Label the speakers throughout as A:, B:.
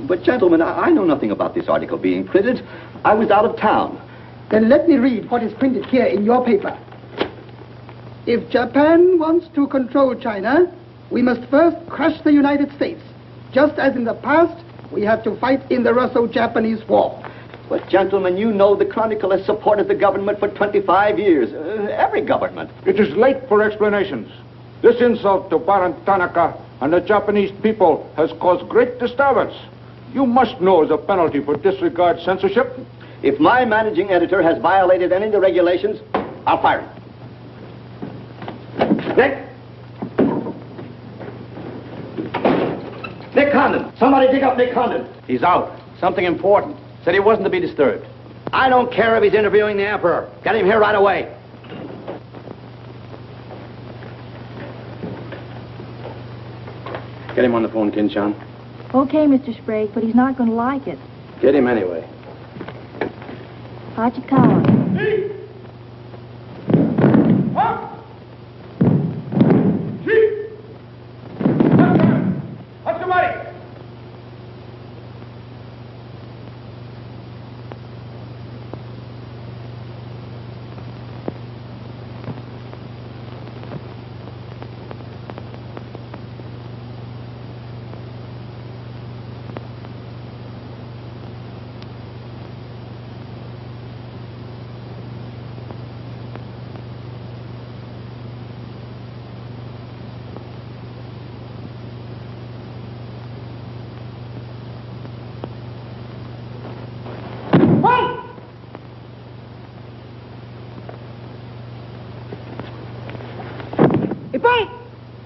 A: But, gentlemen, I know nothing about this article being printed. I was out of town.
B: Then let me read what is printed here in your paper. If Japan wants to control China, we must first crush the United States. Just as in the past, we have to fight in the Russo-Japanese War.
A: But, gentlemen, you know the Chronicle has supported the government for 25 years. Every government.
C: It is late for explanations. This insult to Baron Tanaka and the Japanese people has caused great disturbance. You must know as a penalty for disregard censorship.
A: If my managing editor has violated any of the regulations, I'll fire him. Nick Condon. Somebody dig up Nick Condon.
D: He's out. Something important. Said he wasn't to be disturbed.
A: I don't care if he's interviewing the Emperor. Get him here right away.
D: Get him on the phone, Kin-chan.
E: Okay, Mr. Sprague, but he's not going to like it.
D: Get him anyway.
E: Hachikawa.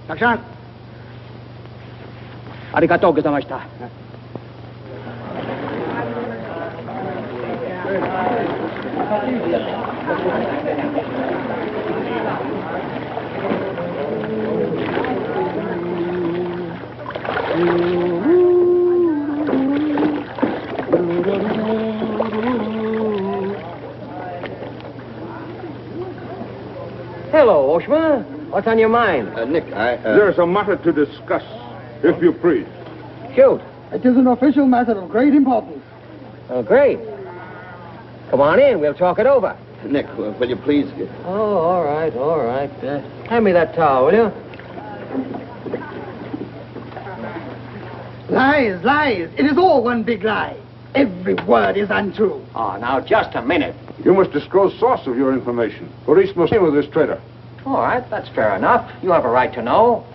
B: Action.
D: Arigatou gozaimashita.
F: Hello, Oshma. What's on your mind?
A: Nick,
C: There's a matter to discuss, if you please.
F: Shoot.
B: It is an official matter of great importance.
F: Oh, great. Come on in. We'll talk it over.
A: Nick, will you please...
F: Oh, all right, all right. Hand me that towel, will you?
B: Lies, lies. It is all one big lie. Every word is untrue.
D: Oh, now, just a minute.
C: You must disclose source of your information. Police must deal with this traitor.
F: All right, that's fair enough. You have a right to know.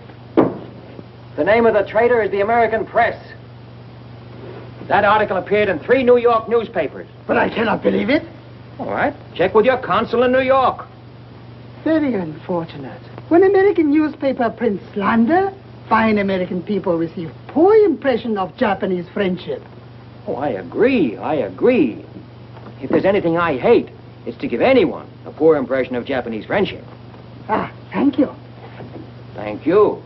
F: The name of the traitor is the American Press. That article appeared in 3 New York newspapers.
B: But I cannot believe it.
F: All right, check with your consul in New York.
B: Very unfortunate. When American newspaper prints slander, fine American people receive poor impression of Japanese friendship.
F: Oh, I agree, I agree. If there's anything I hate, it's to give anyone a poor impression of Japanese friendship.
B: Ah, thank you.
F: Thank you.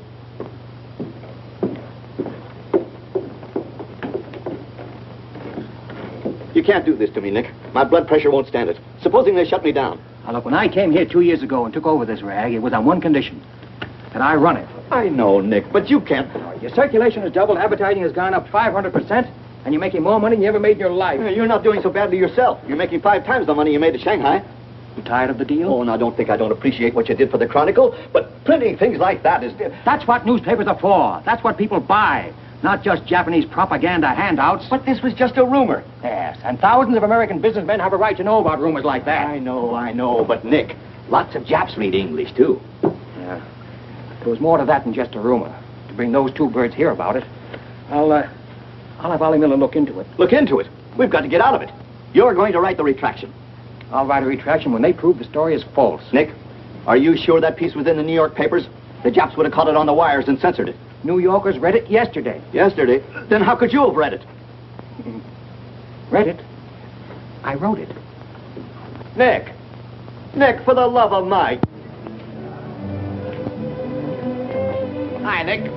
A: You can't do this to me, Nick. My blood pressure won't stand it. Supposing they shut me down.
D: Now, look, when I came here 2 years ago and took over this rag, it was on one condition. That I run it.
A: I know, Nick, but you can't...
D: Your circulation has doubled, advertising has gone up 500%, and you're making more money than you ever made in your life.
A: You're not doing so badly yourself. You're making 5 times the money you made at Shanghai.
D: You tired of the deal?
A: Oh, now, don't think I don't appreciate what you did for the Chronicle, but printing things like that is...
D: That's what newspapers are for. That's what people buy. Not just Japanese propaganda handouts.
A: But this was just a rumor.
D: Yes, and thousands of American businessmen have a right to know about rumors like that.
A: I know, but Nick, lots of Japs read English, too.
D: Yeah. There was more to that than just a rumor. To bring those 2 birds here about it, I'll have Ollie Miller look into it.
A: Look into it. We've got to get out of it. You're going to write the retraction.
D: I'll write a retraction when they prove the story is false.
A: Nick, are you sure that piece was in the New York papers? The Japs would have caught it on the wires and censored it.
D: New Yorkers read it yesterday.
A: Yesterday? Then how could you have read it?
D: Read it? I wrote it.
A: Nick! Nick, for the love of Mike!
G: Hi, Nick.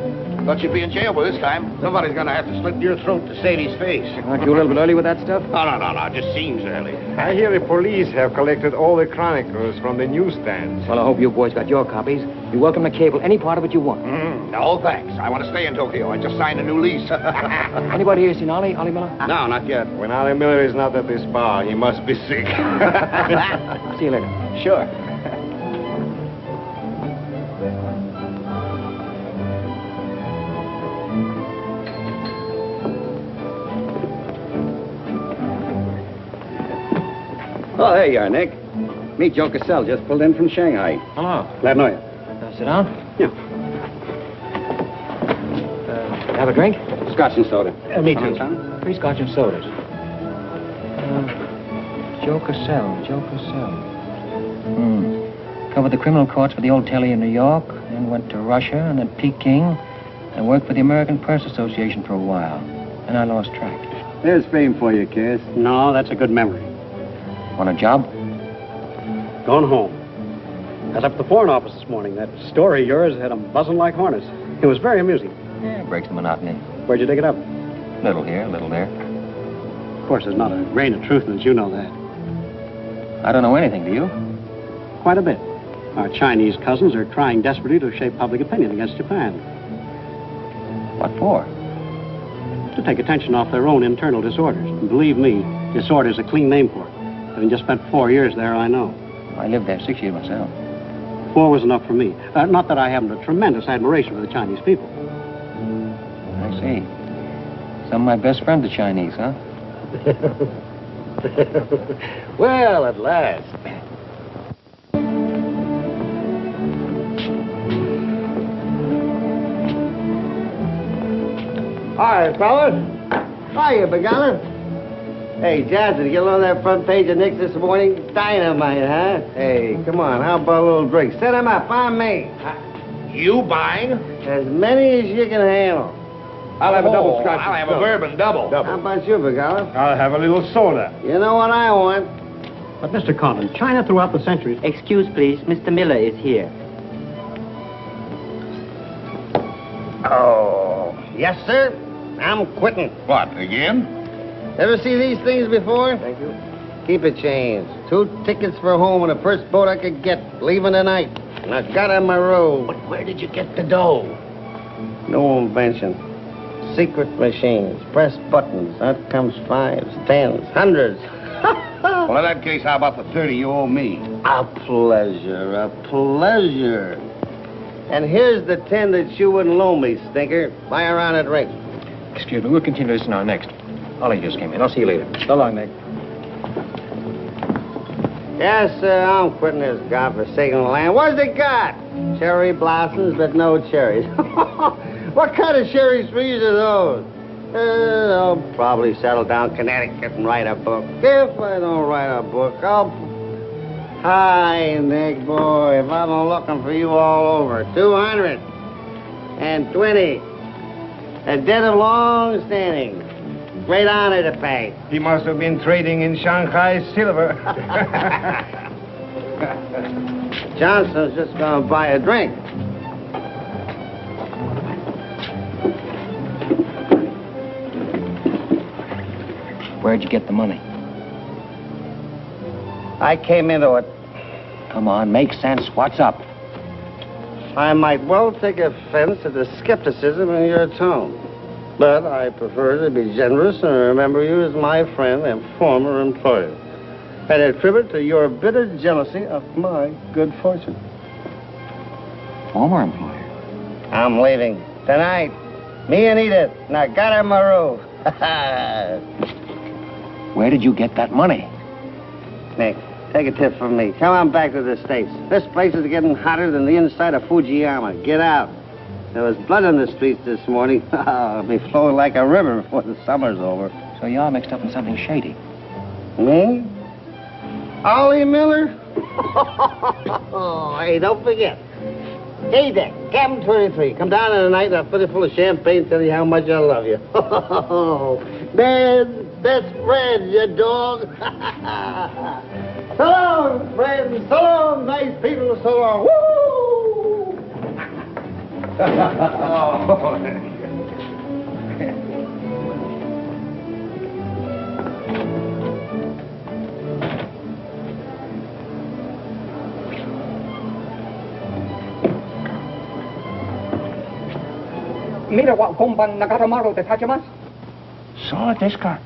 G: Thought you'd be in jail by this time. Somebody's gonna have to slit your throat to save his face.
D: Aren't you a little bit early with that stuff?
G: No. It just seems early.
H: I hear the police have collected all the chronicles from the newsstands.
D: Well, I hope you boys got your copies. You're welcome to cable any part of it you want.
G: No, thanks. I want to stay in Tokyo. I just signed a new lease.
D: Anybody here seen Ollie Miller?
G: No, not yet.
H: When Ollie Miller is not at this bar, he must be sick.
D: See you later.
A: Sure.
I: Oh, there you are, Nick. Meet Joe Cassell, just pulled in from Shanghai.
D: Hello.
I: Glad to know you.
D: Sit down.
I: Yeah.
D: Have a drink?
I: Scotch and soda.
D: Me
I: Come
D: too.
I: on, son.
D: 3 scotch and sodas. Joe Cassell. Covered the criminal courts for the old telly in New York, then went to Russia and then Peking, and worked for the American Press Association for a while. And I lost track.
I: There's fame for you, Cass.
J: No, that's a good memory.
D: Want a job?
J: Going home. I was up at the Foreign Office this morning. That story of yours had them buzzing like hornets. It was very amusing.
D: Yeah, breaks the monotony.
J: Where'd you dig it up?
D: Little here, little there.
J: Of course, there's not a grain of truth in it. You know that.
D: I don't know anything, do you?
J: Quite a bit. Our Chinese cousins are trying desperately to shape public opinion against Japan.
D: What for?
J: To take attention off their own internal disorders. And believe me, disorder's a clean name for it. Having just spent 4 years there, I know.
D: I lived there 6 years myself.
J: 4 was enough for me. Not that I haven't a tremendous admiration for the Chinese people.
D: I see. Some of my best friends are Chinese, huh?
G: Well, at last.
F: Hi, fellas. Hiya, Begala. Hey, Johnson, get on that front page of Nick's this morning. Dynamite, huh? Hey, come on, how about a little drink? Set him up, on me.
G: You buying?
K: As many as you can handle.
C: I'll have a double scotch.
G: I'll have a bourbon double.
K: How about you, Begala?
H: I'll have a little soda.
K: You know what I want?
J: But, Mr. Conlon, China throughout the centuries...
L: Excuse, please. Mr. Miller is here.
K: Oh, yes, sir. I'm quitting.
G: What, again?
K: Ever see these things before? Thank you. Keep it changed. 2 tickets for home on the first boat I could get, leaving tonight. And I got on my road.
G: But where did you get the dough?
K: No invention. Secret machines. Press buttons. Out comes 5s, 10s, 100s.
G: Well, in that case, how about the 30 you owe me?
K: A pleasure, a pleasure. And here's the 10 that you wouldn't loan me, stinker. Buy a round of drink.
D: Excuse me, we'll continue this now next. Ollie just came in. I'll see you later. So long, Nick.
K: Yes, sir, I'm quitting this godforsaken land. What's it got? Cherry blossoms, but no cherries. What kind of cherry trees are those? I'll probably settle down Connecticut and write a book. If I don't write a book, I'll... Hi, Nick, boy. If I'm looking for you all over. 220. A debt of long standing. Great honor to pay.
H: He must have been trading in Shanghai silver.
K: Johnson's just gonna buy a drink.
D: Where'd you get the money?
K: I came into it.
D: Come on, make sense. What's up?
K: I might well take offense at the skepticism in your tone. But I prefer to be generous and remember you as my friend and former employer. And attribute to your bitter jealousy of my good fortune.
D: Former employer?
K: I'm leaving tonight. Me and Edith. And I got her my robe.
D: Where did you get that money?
K: Nick, take a tip from me. Come on back to the States. This place is getting hotter than the inside of Fujiyama. Get out. There was blood on the streets this morning. It'll be flowing like a river before the summer's over.
D: So you're mixed up in something shady.
K: Me? Ollie Miller? Hey, don't forget. Hey, Dick, Captain 23. Come down tonight and I'll fill it full of champagne and tell you how much I love you. Man, best friend, you dog. So long, friends. So long, nice people. So long. Woo!
B: Mira wa komban nagaramaru de tachimasu.
C: So, desu ka?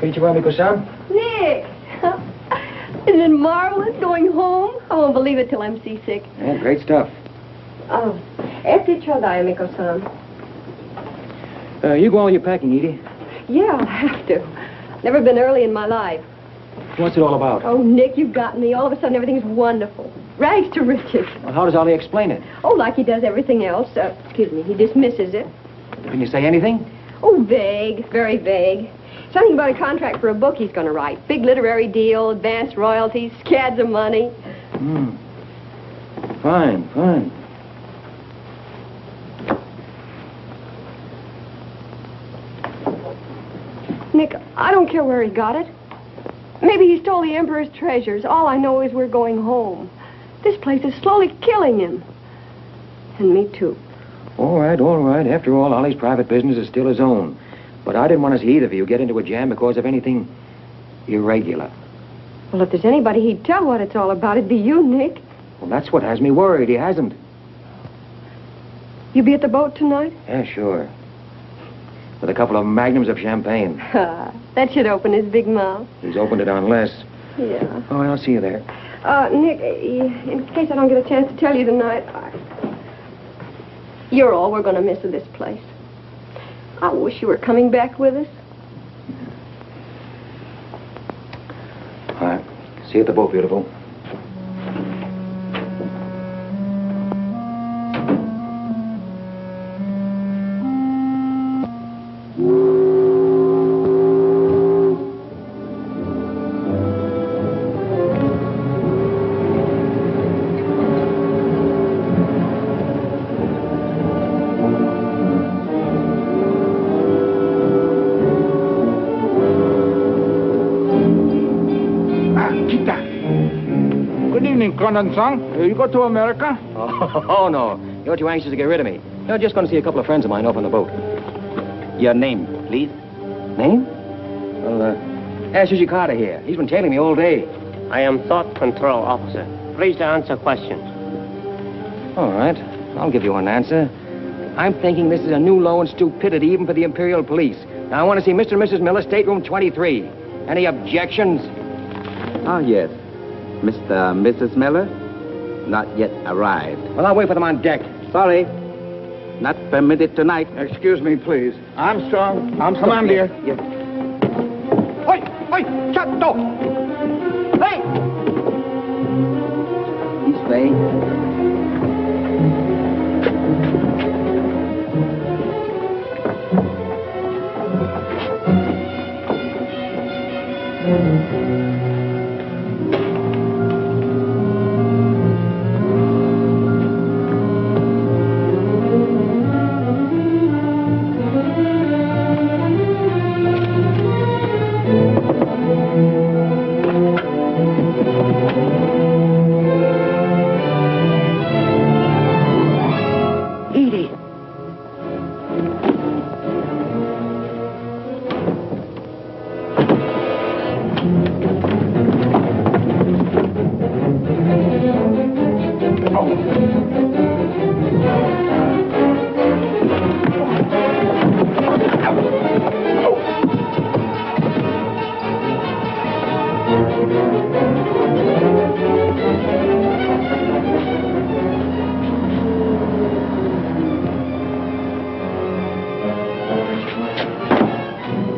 D: Konnichiwa, Miko-san.
M: Nick! Isn't it marvelous going home? I won't believe it till I'm seasick.
D: Yeah, great stuff.
M: Oh, eti chodai, Miko-san.
D: You go all your packing, Edie.
M: Yeah, I'll have to. Never been early in my life.
D: What's it all about?
M: Oh, Nick, you've got me. All of a sudden, everything's wonderful. Rags to riches.
D: Well, how does Ollie explain it?
M: Oh, like he does everything else. Excuse me, he dismisses it.
D: Can you say anything?
M: Oh, vague, very vague. Something about a contract for a book he's going to write. Big literary deal, advanced royalties, scads of money.
D: Fine, fine.
M: Nick, I don't care where he got it. Maybe he stole the Emperor's treasures. All I know is we're going home. This place is slowly killing him. And me, too.
D: All right, all right. After all, Ollie's private business is still his own. But I didn't want to see either of you get into a jam because of anything irregular.
M: Well, if there's anybody he'd tell what it's all about, it'd be you, Nick.
D: Well, that's what has me worried. He hasn't.
M: You be at the boat tonight?
D: Yeah, sure. With a couple of magnums of champagne.
M: That should open his big mouth.
D: He's opened it on less.
M: Yeah.
D: Oh, I'll see you there.
M: Nick, in case I don't get a chance to tell you tonight, you're all we're going to miss of this place. I wish you were coming back with us.
D: All right.
I: See you at the boat, beautiful.
C: Condon-san, you go to America?
F: Oh, no. You're too anxious to get rid of me. You're just going to see a couple of friends of mine off on the boat.
I: Your name, please?
F: Name? Well, ask Sushi Carter here. He's been tailing me all day.
L: I am Thought Control Officer. Please to answer questions.
F: All right. I'll give you an answer. I'm thinking this is a new low in stupidity even for the Imperial Police. Now, I want to see Mr. and Mrs. Miller, stateroom 23. Any objections?
I: Ah, yes. Mr. and Mrs. Miller? Not yet arrived.
F: Well, I'll wait for them on deck.
I: Sorry. Not permitted tonight.
C: Excuse me, please. Armstrong.
F: Come on, dear. Yeah.
C: Oi! Oi! Chato!
F: Hey!
I: This way.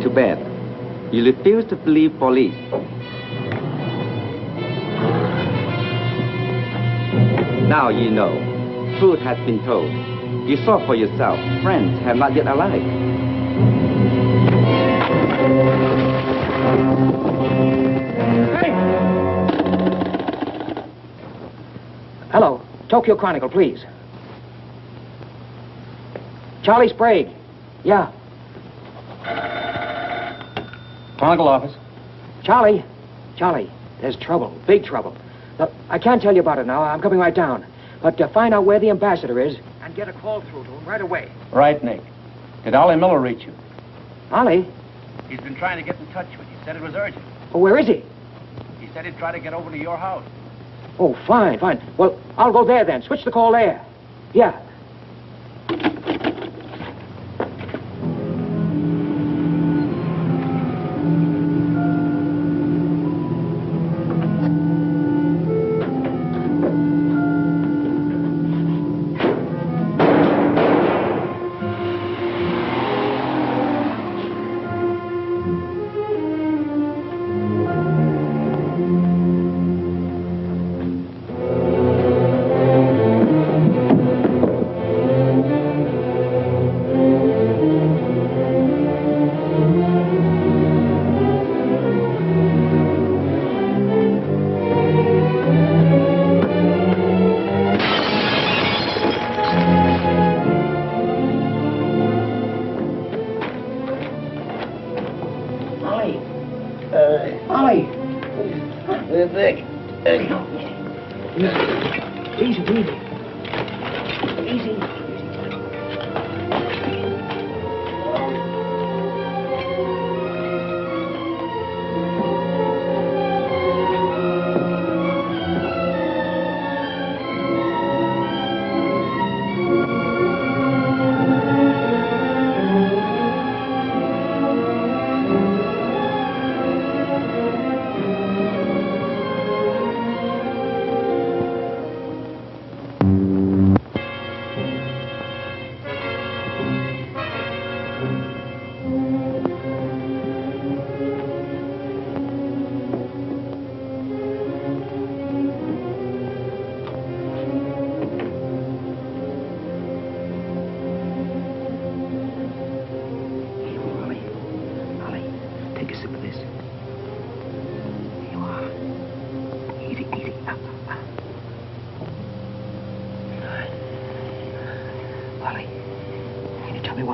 I: Too bad. You refuse to believe police. Now you know. Truth has been told. You saw for yourself. Friends have not yet arrived.
F: Hey! Hello. Tokyo Chronicle, please. Charlie Sprague. Yeah.
J: Chronicle office.
F: Charlie, there's trouble, big trouble. Look, I can't tell you about it now. I'm coming right down. But find out where the ambassador is and get a call through to him right away.
J: Right, Nick. Did Ollie Miller reach you?
F: Ollie?
N: He's been trying to get in touch with you. Said it was urgent.
F: Oh, where is he?
N: He said he'd try to get over to your house.
F: Oh, fine. Well, I'll go there then. Switch the call there. Yeah.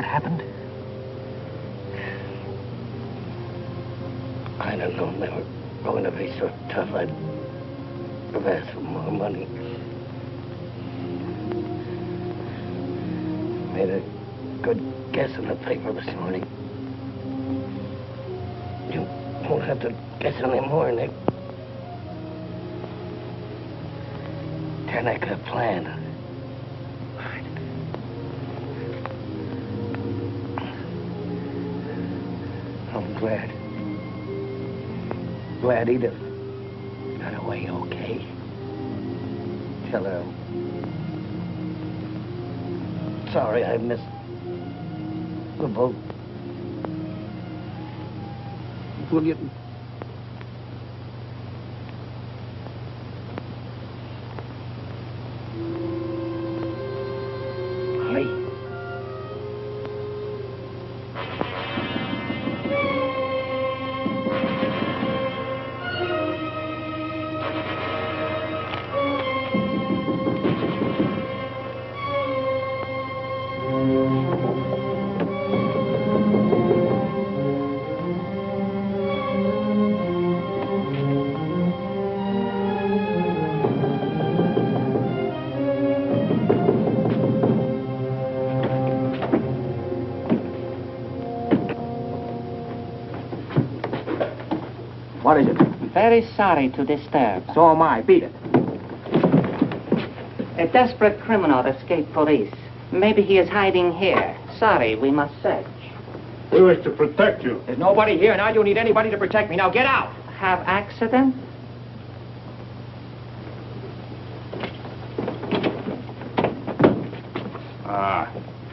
F: what happened?
O: I don't know. They were going to be so tough, I'd have asked for more money. Made a good guess in the paper this morning. You won't have to guess anymore, Nick. Tanaka planned. I'm glad Edith got away okay. Tell her I'm sorry I missed the boat. Will you?
F: What is it?
P: Very sorry to disturb.
F: So am I. Beat it.
P: A desperate criminal escaped police. Maybe he is hiding here. Sorry, we must search.
C: We wish to protect you.
F: There's nobody here, and I don't need anybody to protect me. Now get out.
P: Have accident?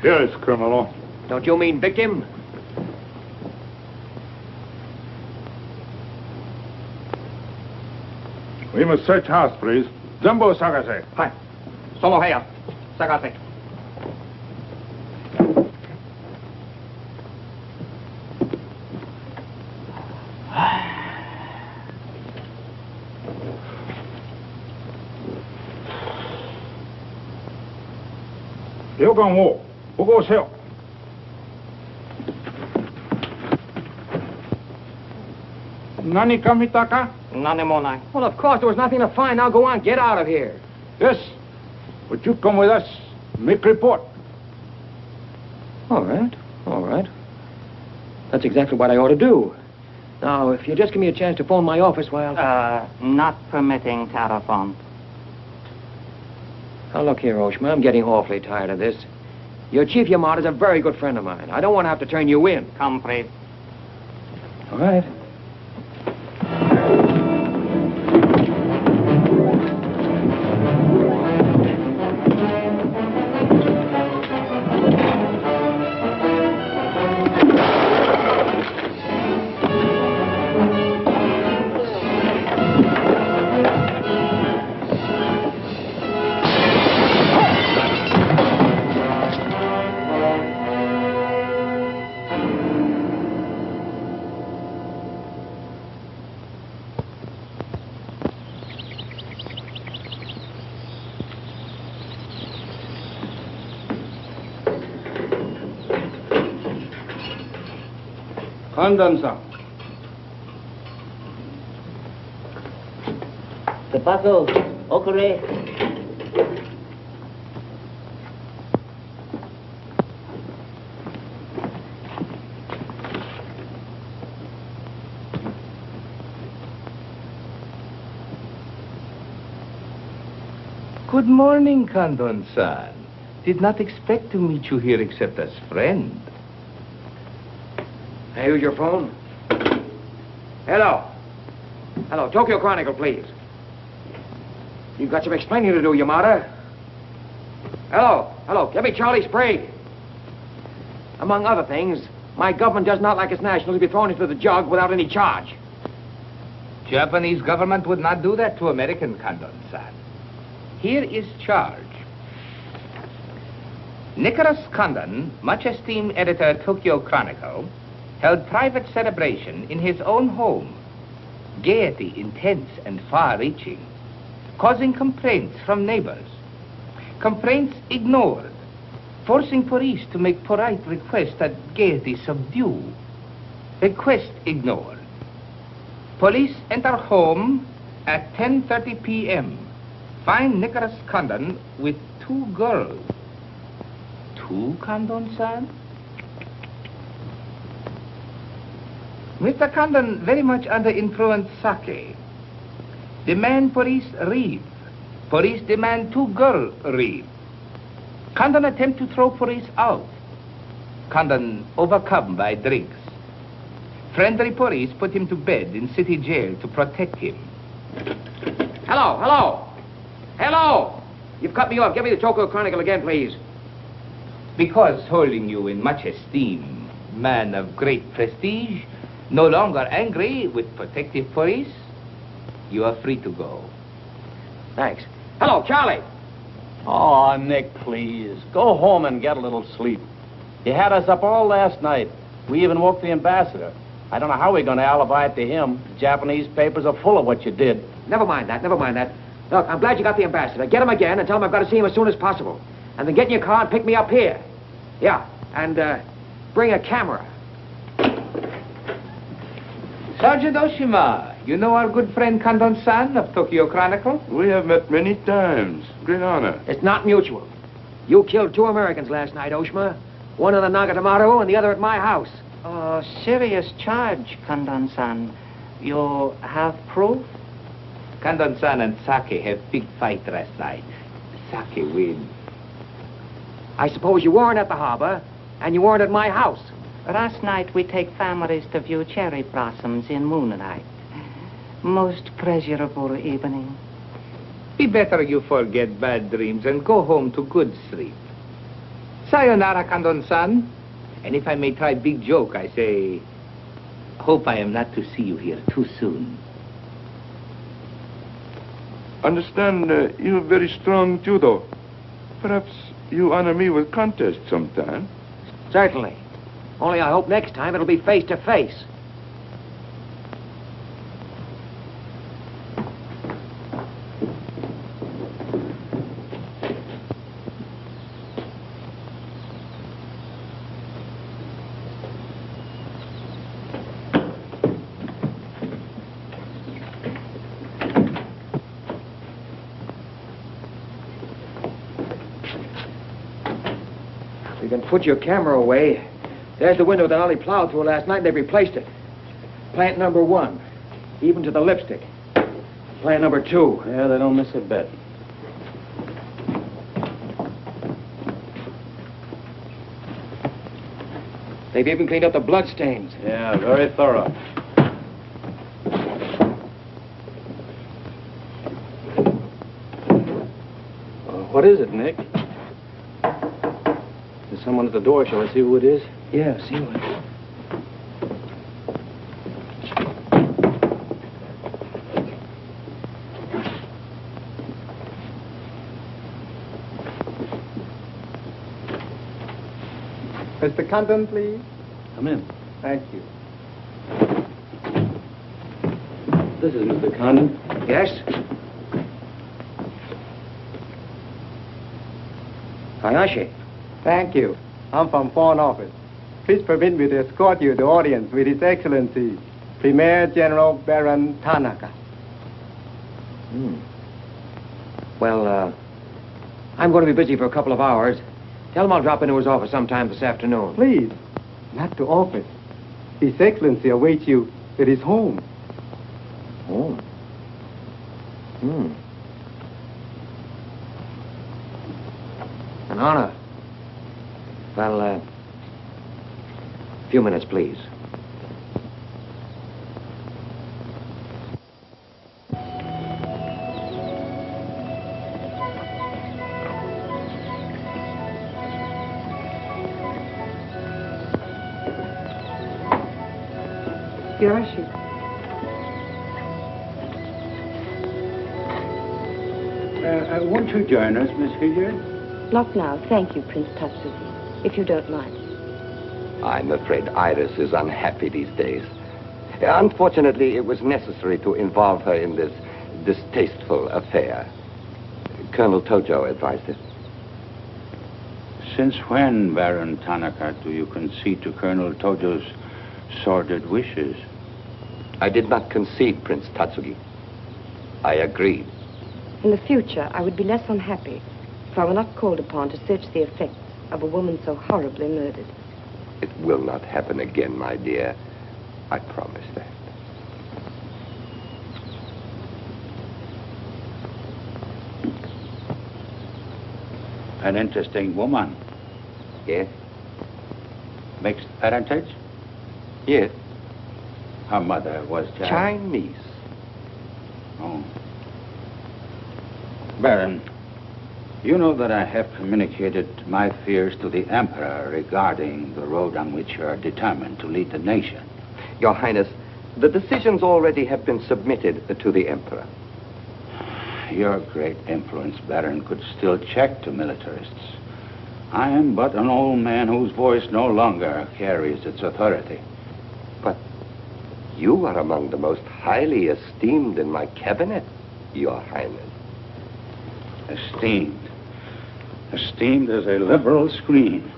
C: Here is criminal.
F: Don't you mean victim?
C: We must search house, please. Jumbo Sagase.
F: Hi. Solo Heya. Sagase.
C: 여강호, 보고 오세요. 나니까입니까?
P: Nanemonai.
F: Well, of course, there was nothing to find. Now go on. Get out of here.
C: Yes. Would you come with us? Make report.
F: All right. All right. That's exactly what I ought to do. Now, if you just give me a chance to phone my office while...
P: Not permitting telephone.
F: Now, look here, Oshma. I'm getting awfully tired of this. Your Chief Yamada's a very good friend of mine. I don't want to have to turn you in.
P: Come, please.
F: All right.
C: Kandan-san.
P: The puzzle, okure.
Q: Good morning, Kandon-san. Did not expect to meet you here except as friend.
F: Hey, use your phone. Hello. Hello, Tokyo Chronicle, please. You've got some explaining to do, Yamada. Hello. Hello, get me Charlie Sprague. Among other things, my government does not like its nationals to be thrown into the jug without any charge.
Q: Japanese government would not do that to American, Kandon-san. Here is charge. Nicholas Condon, much esteemed editor, Tokyo Chronicle, held private celebration in his own home. Gaiety intense and far-reaching, causing complaints from neighbors. Complaints ignored. forcing police to make polite requests that Gaiety subdue. Request ignored. Police enter home at 10:30 p.m. Find Nicholas Condon with 2 girls. 2 Condon, son? Mr. Condon very much under influence sake. Demand police read. Police demand 2 girls read. Condon attempt to throw police out. Condon overcome by drinks. Friendly police put him to bed in city jail to protect him.
F: Hello, hello. Hello. You've cut me off. Give me the Tokyo Chronicle again, please.
Q: Because holding you in much esteem, man of great prestige, no longer angry with protective police, you are free to go.
F: Thanks. Hello, Charlie.
R: Oh, Nick, please. Go home and get a little sleep. You had us up all last night. We even woke the ambassador. I don't know how we're going to alibi it to him. The Japanese papers are full of what you did.
F: Never mind that, never mind that. Look, I'm glad you got the ambassador. Get him again and tell him I've got to see him as soon as possible. And then get in your car and pick me up here. Yeah, and bring a camera.
Q: Sergeant Oshima, you know our good friend Condon-san of Tokyo Chronicle?
C: We have met many times. Great honor.
F: It's not mutual. You killed 2 Americans last night, Oshima. One in the Nagatomaru and the other at my house.
P: Oh, serious charge, Condon-san. You have proof?
Q: Condon-san and Sake have big fight last night. Sake win.
F: I suppose you weren't at the harbor, and you weren't at my house.
P: Last night we take families to view cherry blossoms in moonlight. Most pleasurable evening.
Q: Be better you forget bad dreams and go home to good sleep. Sayonara, Condon-san. And if I may try big joke, I say, hope I am not to see you here too soon.
C: Understand you have very strong judo. Perhaps you honor me with contest sometime.
F: Certainly. Only I hope next time it'll be face to face. You can put your camera away. There's the window that Ollie plowed through last night, and they replaced it. Plant number 1, even to the lipstick. Plant number 2.
R: Yeah, they don't miss a bit.
F: They've even cleaned up the blood stains.
R: Yeah, very thorough. What is it, Nick? There's someone at the door. Shall I see who it is?
F: Yeah, see who it is.
S: Mr. Condon, please.
R: Come in.
S: Thank you.
R: This is Mr. Condon.
F: Yes? Hayashi.
S: Thank you. I'm from Foreign Office. Please permit me to escort you to audience with His Excellency, Premier General Baron Tanaka.
F: Well, I'm going to be busy for a couple of hours. Tell him I'll drop into his office sometime this afternoon.
S: Please, not to office. His Excellency awaits you at his home.
F: Home? An honor. Well, a few minutes, please.
M: Yoshi.
N: Won't you join us, Miss Hilliard?
T: Not now, thank you, Prince Tatsuki, if you don't mind.
U: I'm afraid Iris is unhappy these days. Unfortunately, it was necessary to involve her in this distasteful affair. Colonel Tojo advised it.
N: Since when, Baron Tanaka, do you concede to Colonel Tojo's sordid wishes?
U: I did not concede, Prince Tatsugi. I agreed.
T: In the future, I would be less unhappy if I were not called upon to search the effects of a woman so horribly murdered.
U: It will not happen again, my dear. I promise that.
N: An interesting woman.
U: Yes?
N: Mixed parentage?
U: Yes.
N: Her mother was
U: Chinese.
N: Oh. Baron, you know that I have communicated my fears to the Emperor regarding the road on which you are determined to lead the nation.
U: Your Highness, the decisions already have been submitted to the Emperor.
N: Your great influence, Baron, could still check the militarists. I am but an old man whose voice no longer carries its authority.
U: But you are among the most highly esteemed in my cabinet, Your Highness.
N: Esteemed. Esteemed as a liberal screen.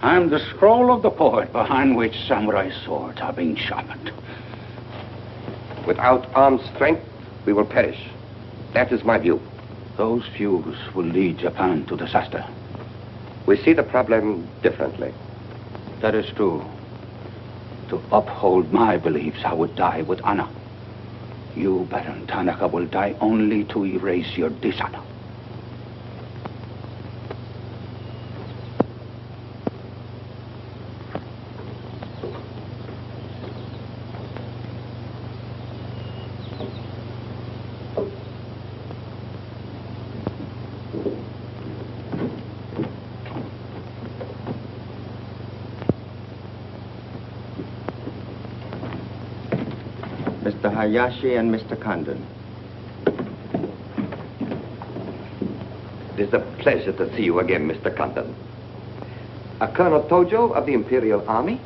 N: I'm the scroll of the poet behind which samurai swords are being sharpened.
U: Without armed strength, we will perish. That is my view.
N: Those views will lead Japan to disaster.
U: We see the problem differently.
N: That is true. To uphold my beliefs, I would die with honor. You, Baron Tanaka, will die only to erase your dishonor.
E: Mr. Hayashi and Mr. Condon.
U: It is a pleasure to see you again, Mr. Condon. Colonel Tojo of the Imperial Army.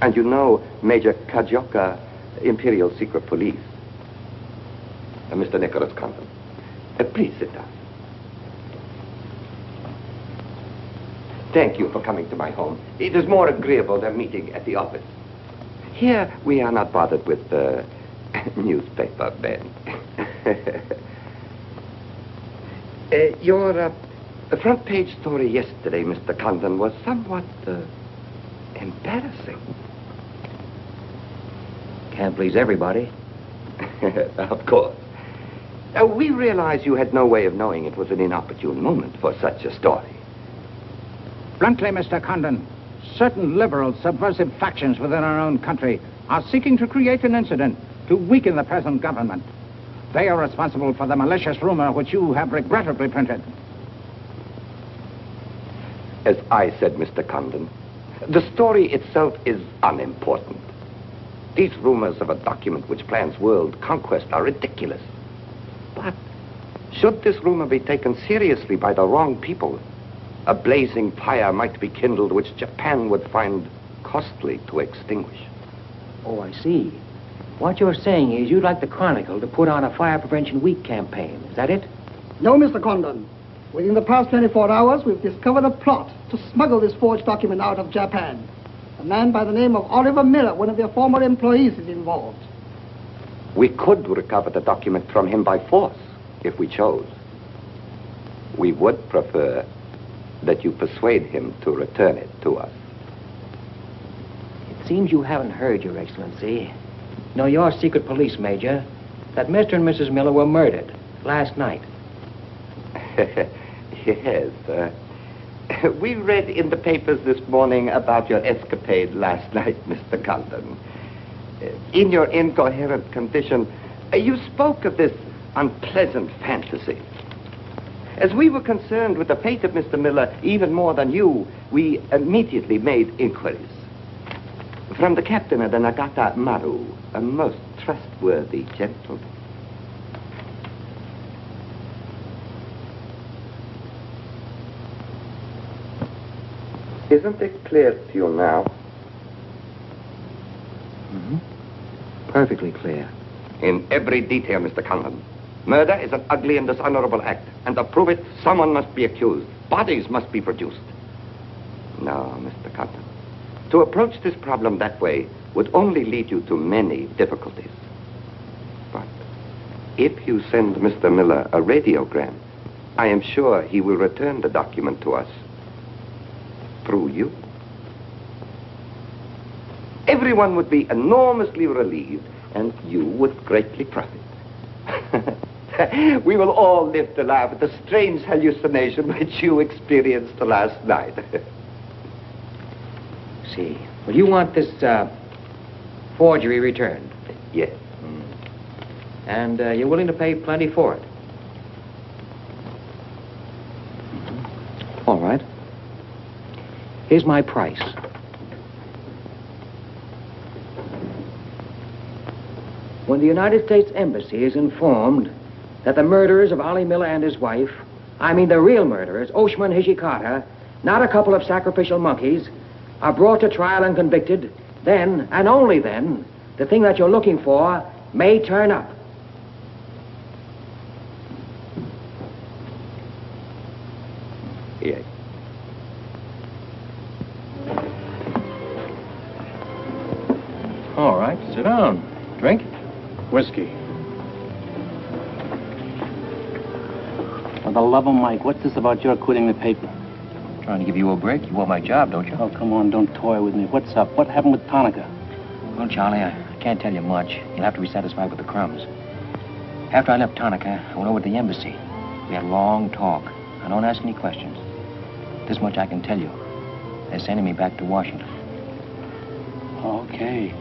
U: And you know Major Kajioka, Imperial Secret Police. Mr. Nicholas Condon. Please sit down. Thank you for coming to my home. It is more agreeable than meeting at the office. Here, we are not bothered with the newspaper men. Your front page story yesterday, Mr. Condon, was somewhat embarrassing.
F: Can't please everybody.
U: Of course. We realize you had no way of knowing it was an inopportune moment for such a story.
Q: Bluntly, Mr. Condon, certain liberal subversive factions within our own country are seeking to create an incident to weaken the present government. They are responsible for the malicious rumor which you have regrettably printed.
U: As I said, Mr. Condon, the story itself is unimportant. These rumors of a document which plans world conquest are ridiculous. But should this rumor be taken seriously by the wrong people, a blazing fire might be kindled which Japan would find costly to extinguish.
F: Oh, I see. What you're saying is you'd like the Chronicle to put on a Fire Prevention Week campaign. Is that it?
B: No, Mr. Condon. Within the past 24 hours, we've discovered a plot to smuggle this forged document out of Japan. A man by the name of Oliver Miller, one of their former employees, is involved.
U: We could recover the document from him by force, if we chose. We would prefer that you persuade him to return it to us.
F: It seems you haven't heard, Your Excellency. No, your secret police, Major, that Mr. and Mrs. Miller were murdered last night.
U: Yes. We read in the papers this morning about your escapade last night, Mr. Condon. In your incoherent condition, you spoke of this unpleasant fantasy. As we were concerned with the fate of Mr. Miller even more than you, we immediately made inquiries. From the captain of the Nagata Maru, a most trustworthy gentleman. Isn't it clear to you now?
F: Mm-hmm. Perfectly clear.
U: In every detail, Mr. Condon. Murder is an ugly and dishonorable act, and to prove it, someone must be accused. Bodies must be produced. No, Mr. Cotton. To approach this problem that way would only lead you to many difficulties. But if you send Mr. Miller a radiogram, I am sure he will return the document to us through you. Everyone would be enormously relieved, and you would greatly profit. We will all live to laugh at the strange hallucination which you experienced last night.
F: See. Well, you want this forgery returned?
U: Yes.
F: And you're willing to pay plenty for it? All right. Here's my price. When the United States Embassy is informed that the murderers of Ollie Miller and his wife, I mean the real murderers, Oshman Hijikata, not a couple of sacrificial monkeys, are brought to trial and convicted, then, and only then, the thing that you're looking for may turn up.
U: Yes.
D: All right, sit down. Drink?
J: Whiskey. For the love of Mike, what's this about your quitting the paper?
D: Trying to give you a break. You want my job, don't you?
J: Oh, come on, don't toy with me. What's up? What happened with Tanaka?
D: Well, Charlie, I can't tell you much. You'll have to be satisfied with the crumbs. After I left Tanaka, I went over to the embassy. We had a long talk. I don't ask any questions. This much I can tell you. They're sending me back to Washington.
J: Okay.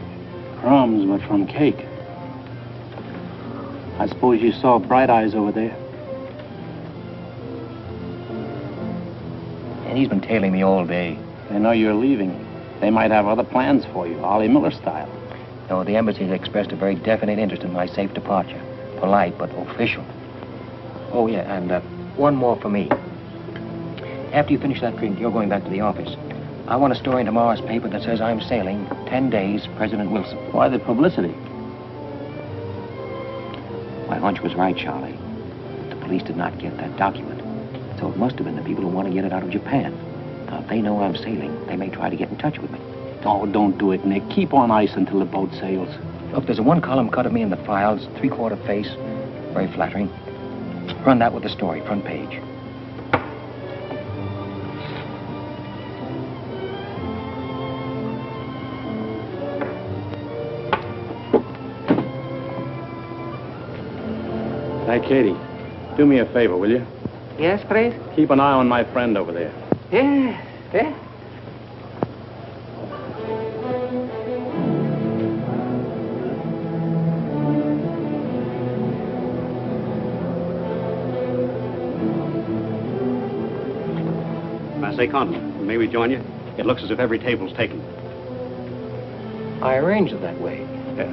J: Crumbs, but from cake. I suppose you saw Bright Eyes over there.
D: And he's been tailing me all day.
J: They know you're leaving. They might have other plans for you, Ollie Miller style.
D: No, the embassy has expressed a very definite interest in my safe departure. Polite, but official. Oh, yeah, and one more for me. After you finish that drink, you're going back to the office. I want a story in tomorrow's paper that says I'm sailing 10 days, President Wilson.
J: Why the publicity?
D: My hunch was right, Charlie. The police did not get that document. So it must have been the people who want to get it out of Japan. Now, if they know I'm sailing, they may try to get in touch with me.
J: Oh, don't do it, Nick. Keep on ice until the boat sails.
D: Look, there's a one-column cut of me in the files, three-quarter face. Very flattering. Run that with the story, front page.
J: Hey, Katie, do me a favor, will you?
P: Yes, please?
J: Keep an eye on my friend over there.
P: Yes, yes.
J: I say, Condon, may we join you? It looks as if every table's taken.
D: I arranged it that way.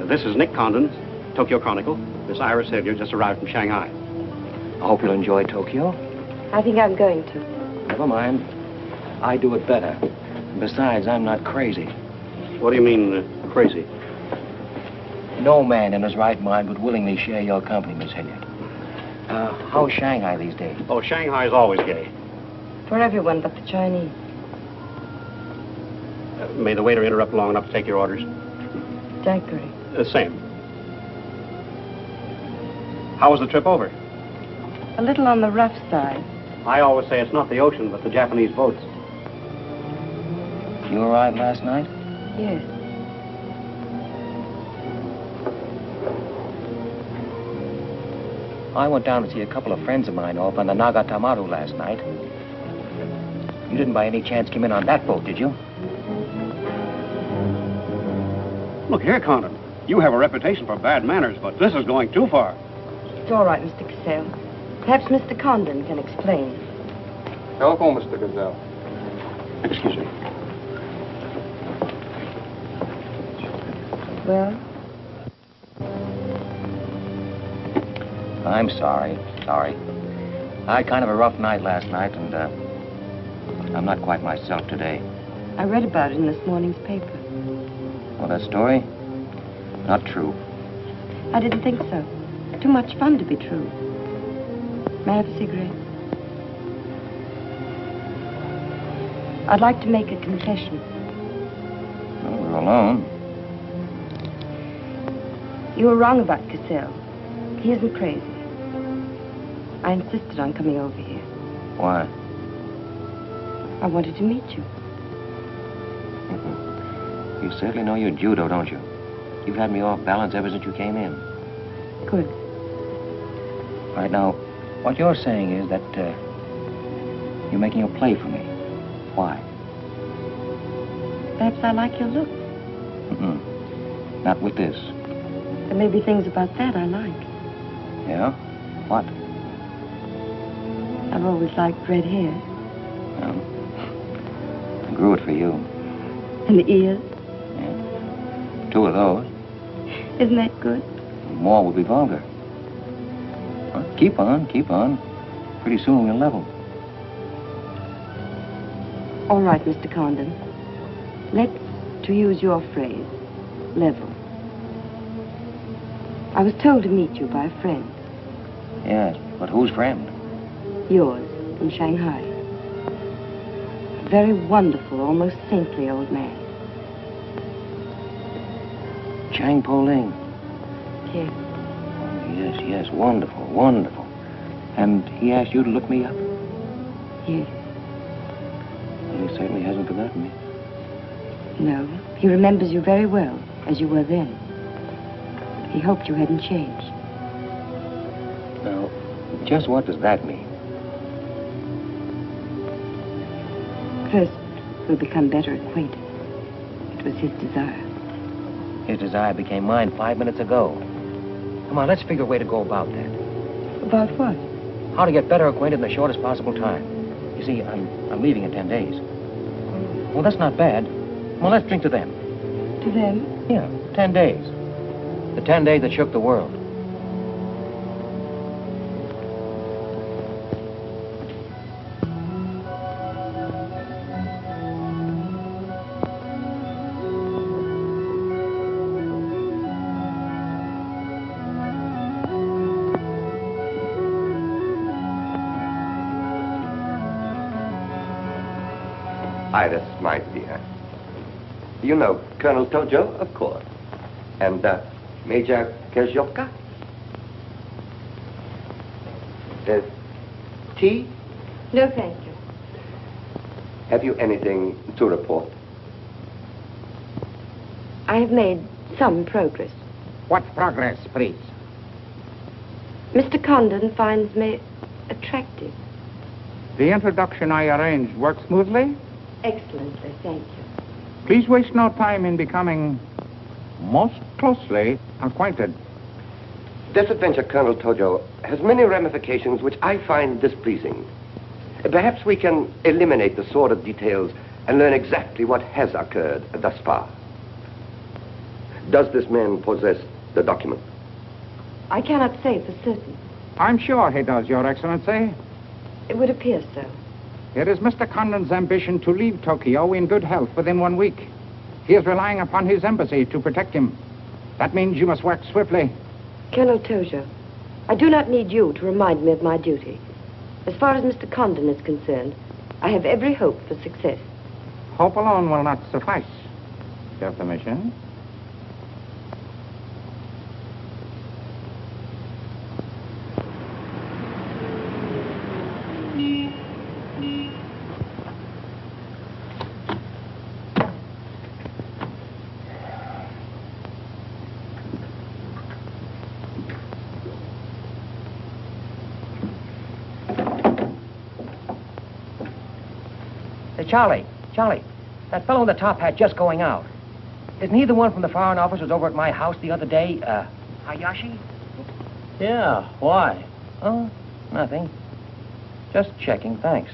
J: This is Nick Condon, Tokyo Chronicle. Miss Iris Hillier just arrived from Shanghai.
D: I hope you'll enjoy Tokyo.
T: I think I'm going to.
D: Never mind. I do it better. Besides, I'm not crazy.
J: What do you mean, crazy?
D: No man in his right mind would willingly share your company, Miss Hilliard. How's Shanghai these days?
J: Oh, Shanghai's always gay.
T: For everyone but the Chinese.
J: May the waiter interrupt long enough to take your orders?
T: Daiquiri.
J: Same. How was the trip over?
T: A little on the rough side.
J: I always say it's not the ocean, but the Japanese boats.
D: You arrived last night?
T: Yes.
D: I went down to see a couple of friends of mine off on the Nagatamaru last night. You didn't by any chance come in on that boat, did you?
J: Look here, Condon. You have a reputation for bad manners, but this is going too far.
T: It's all right, Mr. Cassell. Perhaps Mr. Condon can explain.
C: Telephone, Mr. Gazelle.
J: Excuse me.
T: Well?
D: I'm sorry. I had kind of a rough night last night, and I'm not quite myself today.
T: I read about it in this morning's paper.
D: Well, that story? Not true.
T: I didn't think so. Too much fun to be true. May I have a cigarette? I'd like to make a confession.
D: Well, we're alone.
T: You were wrong about Cassell. He isn't crazy. I insisted on coming over here.
D: Why?
T: I wanted to meet you.
D: You certainly know your judo, don't you? You've had me off balance ever since you came in.
T: Good.
D: Right now, what you're saying is that you're making a play for me. Why?
T: Perhaps I like your look.
D: Not with this.
T: There may be things about that I like.
D: Yeah? What?
T: I've always liked red hair.
D: Well, I grew it for you.
T: And the ears.
D: 2 of those.
T: Isn't that good?
D: More would be vulgar. Well, keep on, keep on. Pretty soon we'll level.
T: All right, Mr. Condon. Let's, to use your phrase, level. I was told to meet you by a friend.
D: Yes, but whose friend?
T: Yours, in Shanghai. A very wonderful, almost saintly old man.
D: Chang Po Ling.
T: Yes.
D: Oh, yes, yes, wonderful, wonderful. And he asked you to look me up?
T: Yes.
D: Well, he certainly hasn't forgotten me.
T: No, he remembers you very well, as you were then. He hoped you hadn't changed.
D: Now, just what does that mean?
T: First, we'll become better acquainted. It was his desire.
D: His desire became mine 5 minutes ago. Come on, let's figure a way to go about that.
T: About what?
D: How to get better acquainted in the shortest possible time. You see, I'm leaving in 10 days. Well, that's not bad. Well, let's drink to them.
T: To them?
D: Yeah, 10 days. The 10 days that shook the world.
U: Iris, my dear. You know Colonel Tojo, of course. And Major Kezhoka? Tea?
T: No, thank you.
U: Have you anything to report?
T: I have made some progress.
F: What progress, please?
T: Mr. Condon finds me attractive.
Q: The introduction I arranged worked smoothly?
T: Excellently, thank you.
Q: Please waste no time in becoming most closely acquainted.
U: This adventure, Colonel Tojo, has many ramifications which I find displeasing. Perhaps we can eliminate the sordid details and learn exactly what has occurred thus far. Does this man possess the document?
T: I cannot say for certain.
Q: I'm sure he does, Your Excellency.
T: It would appear so.
Q: It is Mr. Condon's ambition to leave Tokyo in good health within 1 week. He is relying upon his embassy to protect him. That means you must work swiftly.
T: Colonel Tojo, I do not need you to remind me of my duty. As far as Mr. Condon is concerned, I have every hope for success.
Q: Hope alone will not suffice. Your permission?
D: Charlie, that fellow in the top hat just going out. Isn't he the one from the Foreign Office who was over at my house the other day? Hayashi?
R: Yeah, why?
D: Oh, nothing. Just checking, thanks.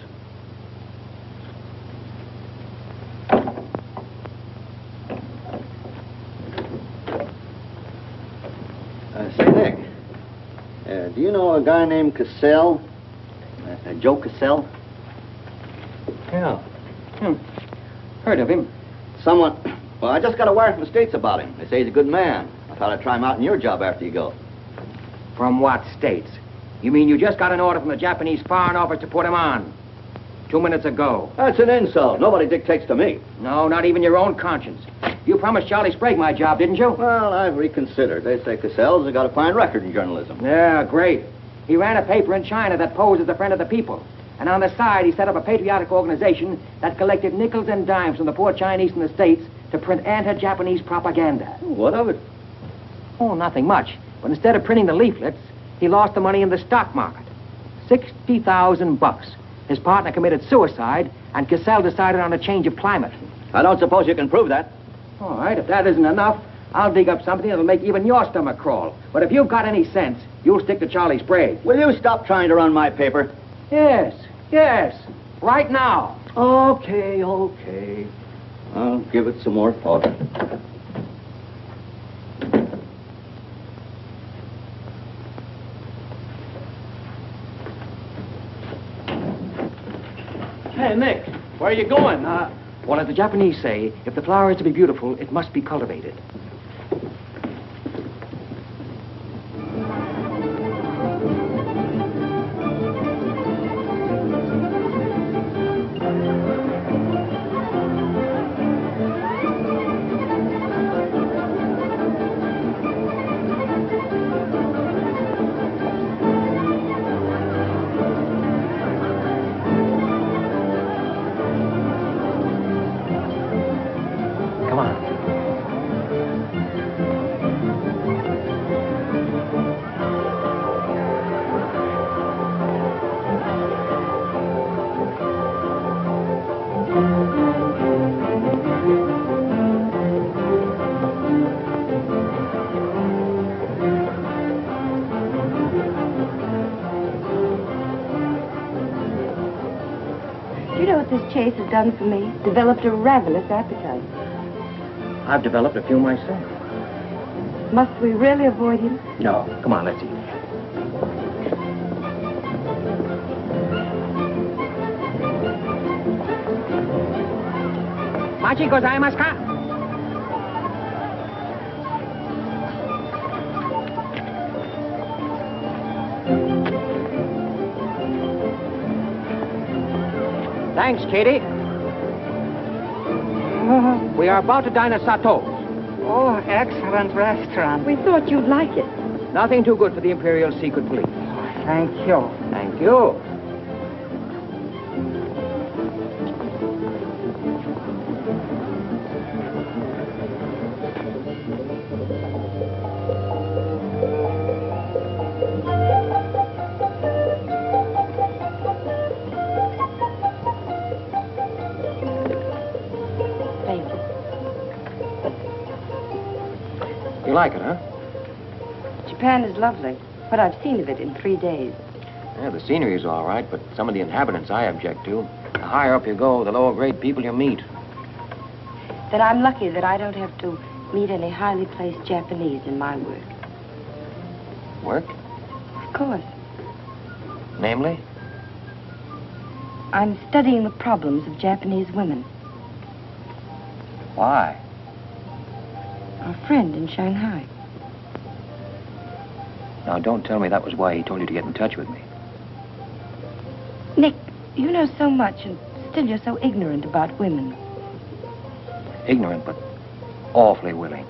K: Say, Nick, do you know a guy named Cassell? Joe Cassell?
D: Yeah. Heard of him.
K: Well, I just got a wire from the States about him. They say he's a good man. I thought I'd try him out in your job after you go.
F: From what states? You mean you just got an order from the Japanese Foreign Office to put him on? 2 minutes ago.
A: That's an insult. Nobody dictates to me.
F: No, not even your own conscience. You promised Charlie Sprague my job, didn't you?
A: Well, I've reconsidered. They say Cassell's has got a fine record in journalism.
F: Yeah, great. He ran a paper in China that posed as a friend of the people. And on the side, he set up a patriotic organization that collected nickels and dimes from the poor Chinese in the States to print anti-Japanese propaganda.
A: What of it?
F: Oh, nothing much. But instead of printing the leaflets, he lost the money in the stock market. $60,000. His partner committed suicide, and Cassell decided on a change of climate.
A: I don't suppose you can prove that.
F: All right, if that isn't enough, I'll dig up something that'll make even your stomach crawl. But if you've got any sense, you'll stick to Charlie Sprague.
A: Will you stop trying to run my paper?
F: Yes, yes. Right now.
A: Okay. I'll give it some more thought.
R: Hey, Nick, where are you going?
F: Well, as the Japanese say, if the flower is to be beautiful, it must be cultivated.
T: Chase has done for me. Developed a ravenous appetite.
F: I've developed a few myself.
T: Must we really avoid him?
F: No. Come on, let's eat. Machi gozaimasu ka? Thanks, Katie. We are about to dine at Sato's.
P: Oh, excellent restaurant.
T: We thought you'd like it.
F: Nothing too good for the Imperial Secret Police.
P: Thank you.
F: Thank you. You like it, huh?
T: Japan is lovely. What I've seen of it in 3 days.
F: Yeah, the scenery's all right, but some of the inhabitants I object to. The higher up you go, the lower grade people you meet.
T: Then I'm lucky that I don't have to meet any highly placed Japanese in my work.
F: Work?
T: Of course.
F: Namely?
T: I'm studying the problems of Japanese women.
F: Why?
T: Our friend in Shanghai.
F: Now, don't tell me that was why he told you to get in touch with me.
T: Nick, you know so much, and still you're so ignorant about women.
F: Ignorant, but awfully willing.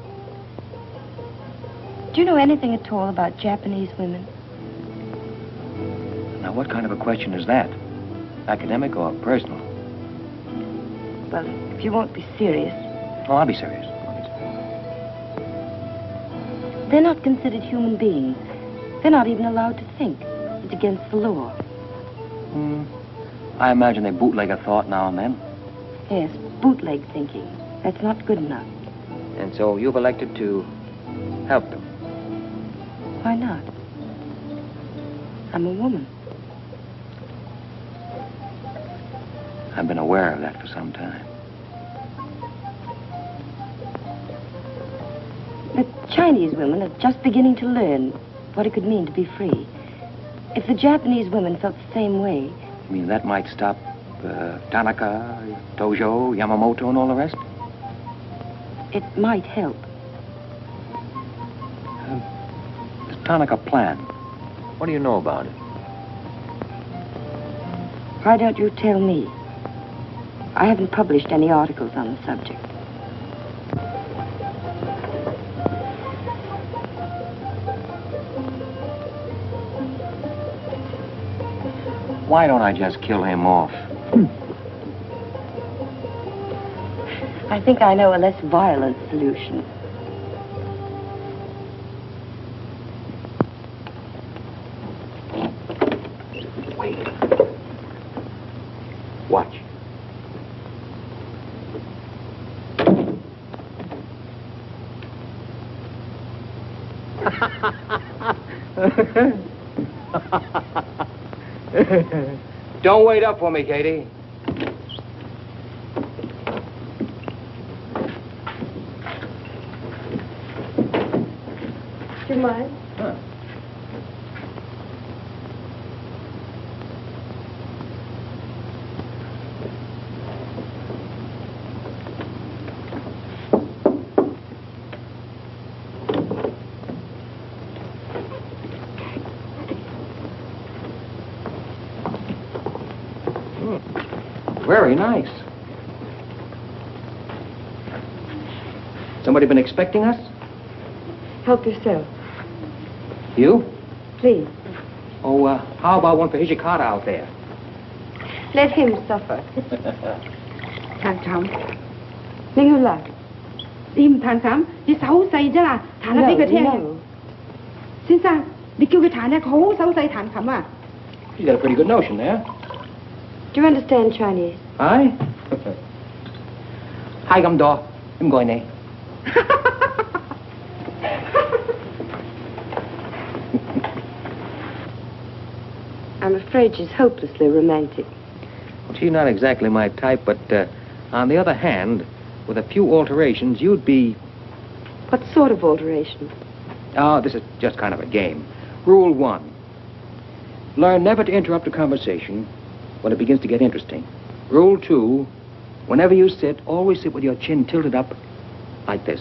T: Do you know anything at all about Japanese women?
F: Now, what kind of a question is that? Academic or personal?
T: Well, if you won't be serious.
F: Oh, I'll be serious.
T: They're not considered human beings. They're not even allowed to think. It's against the law.
F: I imagine they bootleg a thought now and then.
T: Yes, bootleg thinking. That's not good enough.
F: And so you've elected to help them.
T: Why not? I'm a woman.
F: I've been aware of that for some time.
T: The Chinese women are just beginning to learn what it could mean to be free. If the Japanese women felt the same way...
F: You mean that might stop Tanaka, Tojo, Yamamoto, and all the rest?
T: It might help.
F: This Tanaka plan, what do you know about it?
T: Why don't you tell me? I haven't published any articles on the subject.
D: Why don't I just kill him off?
T: I think I know a less violent solution.
D: Wait. Watch.
F: Don't wait up for me, Katie.
M: Do you mind?
F: Huh. Very nice. Somebody been expecting us?
T: Help yourself.
F: You?
T: Please.
F: Oh, how about one for Hijikata out there?
T: Let him suffer.
G: Thằng Trọng,
T: Ninh Hương Lạc.
G: tìm thằng Trọng, đi xấu xay chứ là thằng nó biết cái theo. Xin sao? Đi kêu cái thằng này khổ xấu xay thằng Trọng à?
F: You got a pretty good notion there.
T: Do you understand Chinese?
F: Aye? Hai găm đỏ, em gọi này.
T: I'm afraid she's hopelessly romantic.
F: Well, she's not exactly my type, but on the other hand, with a few alterations, you'd be...
T: What sort of alteration?
F: Oh, this is just kind of a game. Rule 1. Learn never to interrupt a conversation when it begins to get interesting. Rule 2. Whenever you sit, always sit with your chin tilted up like this.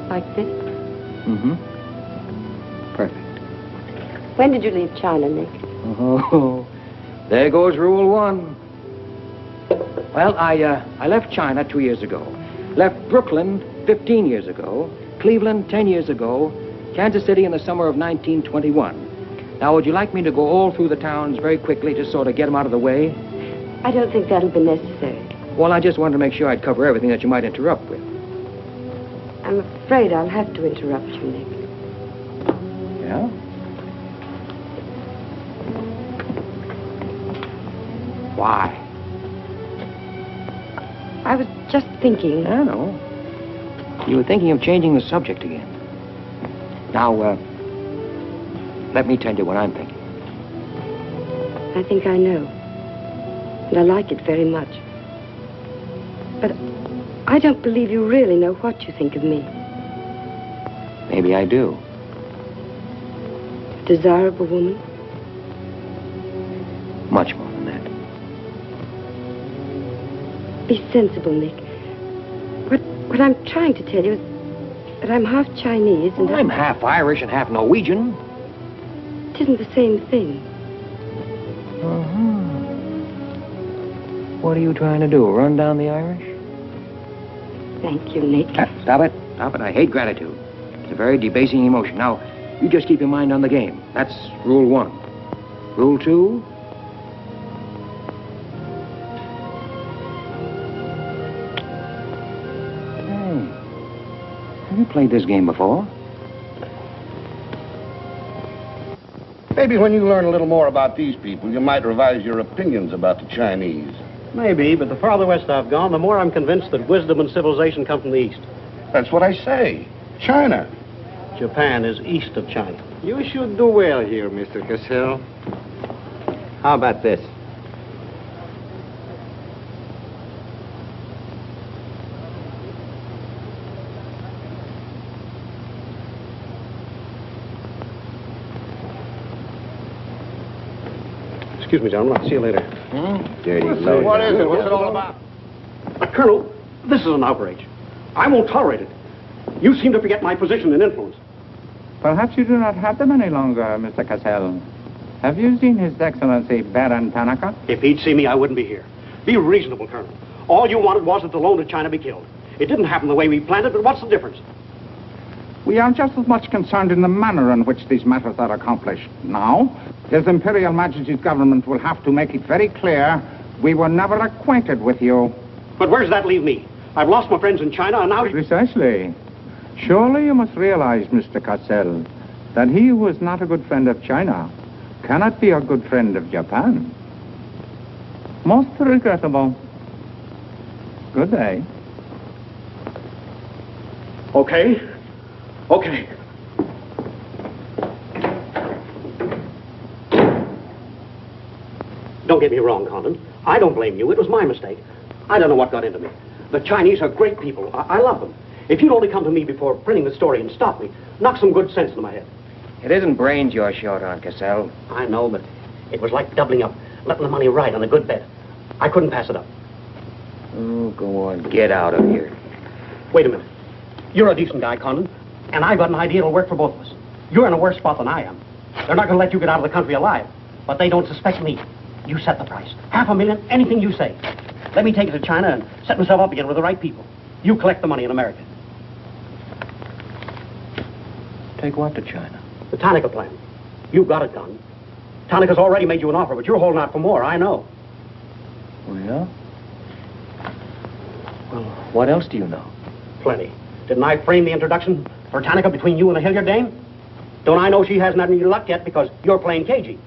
T: Like this?
F: Mm-hmm. Perfect.
T: When did you leave China, Nick?
F: Oh, there goes Rule 1. Well, I left China 2 years ago. Left Brooklyn 15 years ago. Cleveland 10 years ago. Kansas City in the summer of 1921. Now, would you like me to go all through the towns very quickly to sort of get them out of the way?
T: I don't think that'll be necessary.
F: Well, I just wanted to make sure I'd cover everything that you might interrupt with.
T: I'm afraid I'll have to interrupt you, Nick.
F: Yeah? Why?
T: I was just thinking...
F: I know. You were thinking of changing the subject again. Now, let me tell you what I'm thinking.
T: I think I know. And I like it very much. But I don't believe you really know what you think of me.
F: Maybe I do.
T: A desirable woman?
F: Much more than that.
T: Be sensible, Nick. What I'm trying to tell you is that I'm half Chinese and...
F: I'm half Irish and half Norwegian.
T: It isn't the same thing.
F: Uh-huh. What are you trying to do, run down the Irish?
T: Thank you, Nick.
F: Stop it. Stop it. I hate gratitude. It's a very debasing emotion. Now, you just keep your mind on the game. That's Rule 1. Rule 2... Have you played this game before?
V: Maybe when you learn a little more about these people, you might revise your opinions about the Chinese.
J: Maybe, but the farther west I've gone, the more I'm convinced that wisdom and civilization come from the east.
V: That's what I say. China.
J: Japan is east of China.
K: You should do well here, Mr. Cassell. How about this?
J: Excuse me, gentlemen. I'll see you later.
V: Dirty low. What is it? What's it all about?
J: Colonel, this is an outrage. I won't tolerate it. You seem to forget my position and influence.
W: Perhaps you do not have them any longer, Mr. Cassell.
Q: Have you seen His Excellency Baron Tanaka?
J: If he'd see me, I wouldn't be here. Be reasonable, Colonel. All you wanted was that the loan to China be killed. It didn't happen the way we planned it, but what's the difference?
Q: We are just as much concerned in the manner in which these matters are accomplished. Now, His Imperial Majesty's government will have to make it very clear we were never acquainted with you.
J: But where does that leave me? I've lost my friends in China, and now...
Q: Precisely. Surely you must realize, Mr. Cassell, that he who is not a good friend of China cannot be a good friend of Japan. Most regrettable. Good day.
J: Okay. Okay. Don't get me wrong, Condon. I don't blame you. It was my mistake. I don't know what got into me. The Chinese are great people. I love them. If you'd only come to me before printing the story and stop me, knock some good sense into my head.
F: It isn't brains you're short on, Cassell.
J: I know, but it was like doubling up, letting the money ride on a good bet. I couldn't pass it up.
F: Oh, go on. Get out of here.
J: Wait a minute. You're a decent guy, Condon, and I've got an idea that'll work for both of us. You're in a worse spot than I am. They're not going to let you get out of the country alive, but they don't suspect me. You set the price. $500,000, anything you say. Let me take it to China and set myself up again with the right people. You collect the money in America.
F: Take what to China?
J: The Tanaka plan. You've got it done. Tanaka's already made you an offer, but you're holding out for more, I know.
F: Oh, yeah? Well, what else do you know?
J: Plenty. Didn't I frame the introduction for Tanaka between you and the Hilliard dame? Don't I know she hasn't had any luck yet because you're playing cagey?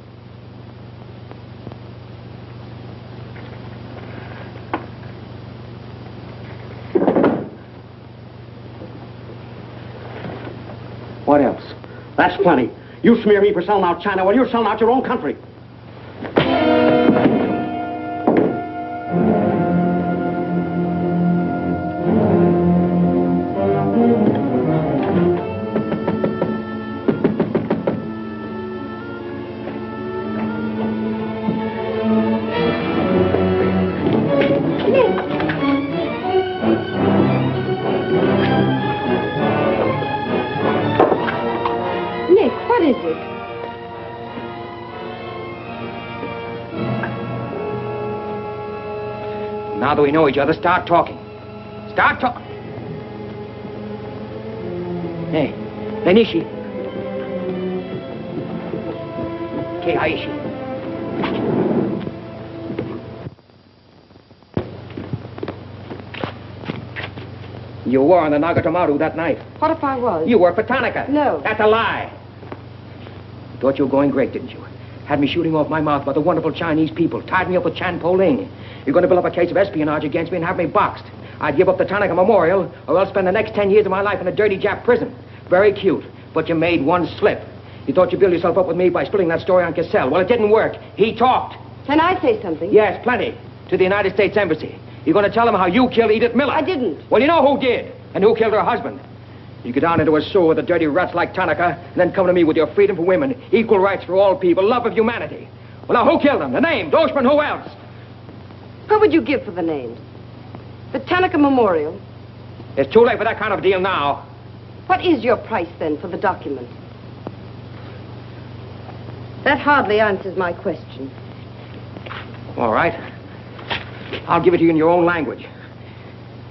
F: What else?
J: That's plenty. You smear me for selling out China while you're selling out your own country.
F: Now that we know each other, start talking. Start talking. Hey, Nenishi. Keihaishi. You were on the Nagatomaru that night.
T: What if I was?
F: You worked for Tanaka.
T: No.
F: That's a lie. You thought you were going great, didn't you? Had me shooting off my mouth about the wonderful Chinese people. Tied me up with Chan Po-Ling. You're going to build up a case of espionage against me and have me boxed. I'd give up the Tanaka Memorial, or else spend the next 10 years of my life in a dirty Jap prison. Very cute, but you made one slip. You thought you'd build yourself up with me by spilling that story on Cassell. Well, it didn't work. He talked.
T: Can I say something?
F: Yes, plenty. To the United States Embassy. You're going to tell them how you killed Edith Miller.
T: I didn't.
F: Well, you know who did, and who killed her husband. You get down into a sewer with the dirty rats like Tanaka, and then come to me with your freedom for women, equal rights for all people, love of humanity. Well, now, who killed them? The name, Doshman, who else?
T: What would you give for the names? The Tanaka Memorial.
F: It's too late for that kind of deal now.
T: What is your price, then, for the document? That hardly answers my question.
F: All right. I'll give it to you in your own language.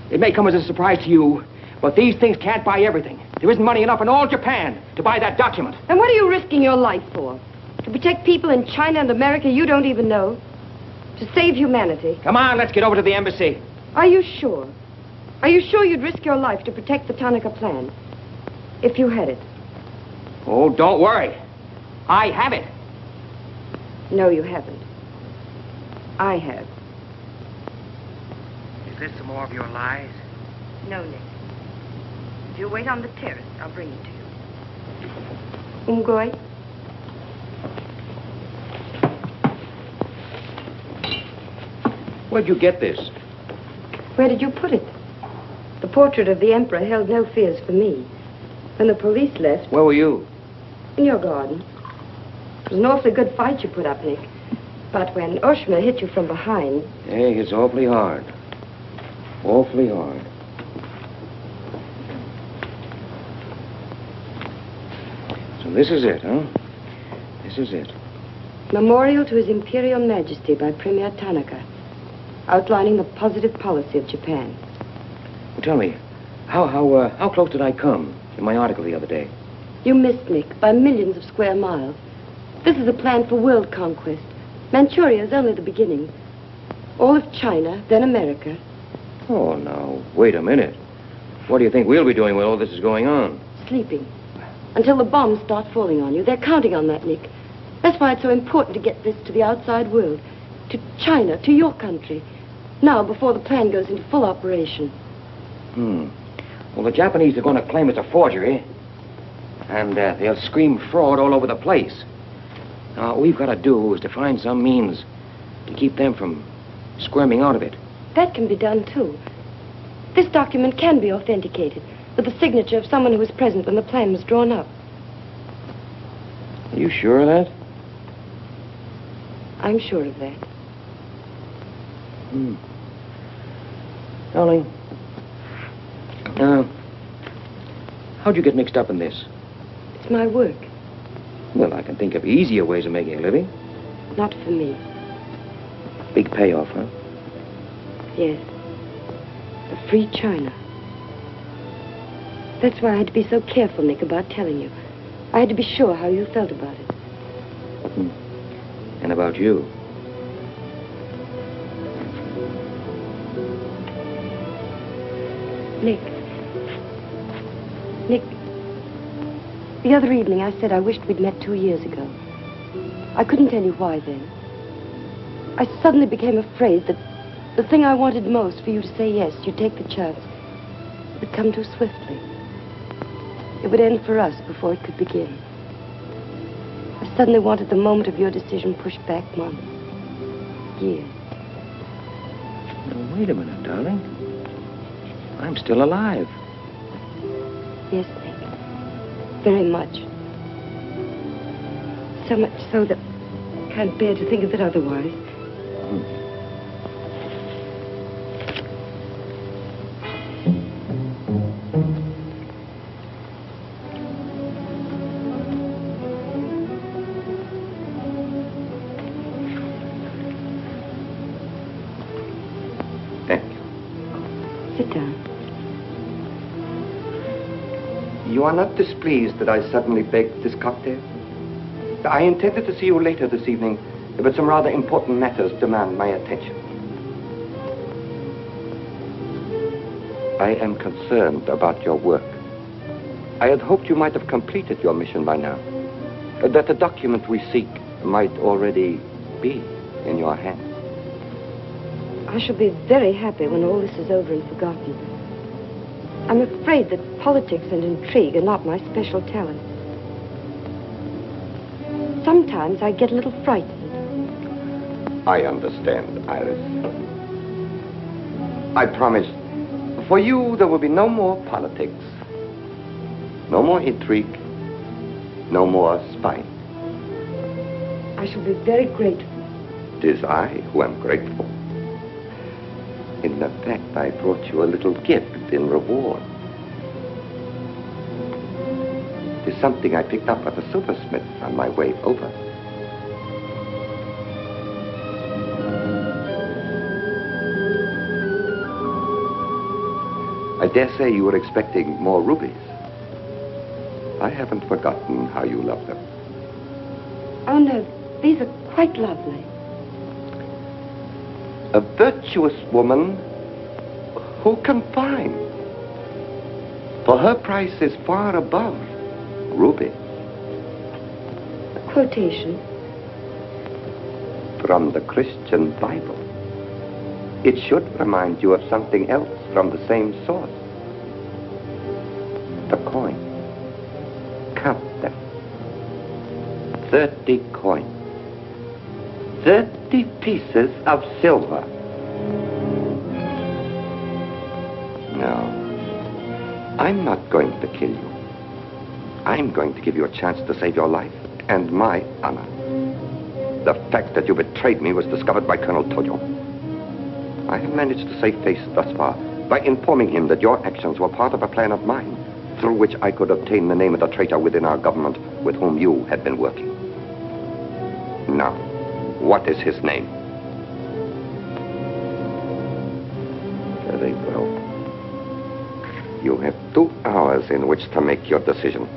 F: It may come as a surprise to you, but these things can't buy everything. There isn't money enough in all Japan to buy that document.
T: And what are you risking your life for? To protect people in China and America you don't even know? To save humanity?
F: Come on, let's get over to the embassy.
T: Are you sure? Are you sure you'd risk your life to protect the Tanaka plan? If you had it?
F: Oh, don't worry. I have it.
T: No, you haven't. I have.
F: Is this some more of your lies?
T: No, Nick. If you wait on the terrace, I'll bring it to you. Umgoy?
F: Where'd you get this?
T: Where did you put it? The portrait of the Emperor held no fears for me. When the police left...
F: Where were you?
T: In your garden. It was an awfully good fight you put up, Nick. But when Oshima hit you from behind...
F: Hey, it's awfully hard. Awfully hard. So this is it, huh? This is it.
T: Memorial to His Imperial Majesty by Premier Tanaka, outlining the positive policy of Japan.
D: Well, tell me, how close did I come in my article the other day?
T: You missed, Nick, by millions of square miles. This is a plan for world conquest. Manchuria is only the beginning. All of China, then America.
D: Oh, now, wait a minute. What do you think we'll be doing while all this is going on?
T: Sleeping. Until the bombs start falling on you. They're counting on that, Nick. That's why it's so important to get this to the outside world. To China, to your country. Now, before the plan goes into full operation.
D: Well, the Japanese are going to claim it's a forgery. And they'll scream fraud all over the place. Now, all we've got to do is to find some means to keep them from squirming out of it.
T: That can be done, too. This document can be authenticated with the signature of someone who was present when the plan was drawn up.
D: Are you sure of that?
T: I'm sure of that.
D: Darling, how'd you get mixed up in this?
T: It's my work.
D: Well, I can think of easier ways of making a living.
T: Not for me.
D: Big payoff, huh?
T: Yes. A free China. That's why I had to be so careful, Nick, about telling you. I had to be sure how you felt about it.
D: And about you.
T: Nick. The other evening I said I wished we'd met 2 years ago. I couldn't tell you why then. I suddenly became afraid that the thing I wanted most for you to say yes, you'd take the chance, would come too swiftly. It would end for us before it could begin. I suddenly wanted the moment of your decision pushed back months, years.
D: Now, wait a minute, darling. I'm still alive.
T: Yes, Nick. Very much. So much so that I can't bear to think of it otherwise.
U: Thank you.
T: Sit down.
U: You are not displeased that I suddenly begged this cocktail? I intended to see you later this evening, but some rather important matters demand my attention. I am concerned about your work. I had hoped you might have completed your mission by now, that the document we seek might already be in your hands.
T: I shall be very happy when all this is over and forgotten. I'm afraid that politics and intrigue are not my special talent. Sometimes I get a little frightened.
U: I understand, Iris. I promise, for you there will be no more politics, no more intrigue, no more spying.
T: I shall be very grateful.
U: It is I who am grateful. In fact, I brought you a little gift in reward. It is something I picked up at the silversmith on my way over. I dare say you were expecting more rubies. I haven't forgotten how you love them.
T: Oh, no, these are quite lovely.
U: A virtuous woman who can find. For her price is far above ruby.
T: A quotation?
U: From the Christian Bible. It should remind you of something else from the same source. The coin. Count them. 30 coins. 30 pieces of silver. No. I'm not going to kill you. I'm going to give you a chance to save your life and my honor. The fact that you betrayed me was discovered by Colonel Toyo. I have managed to save face thus far by informing him that your actions were part of a plan of mine through which I could obtain the name of the traitor within our government with whom you had been working. Now, what is his name? Very well. You have 2 hours in which to make your decision.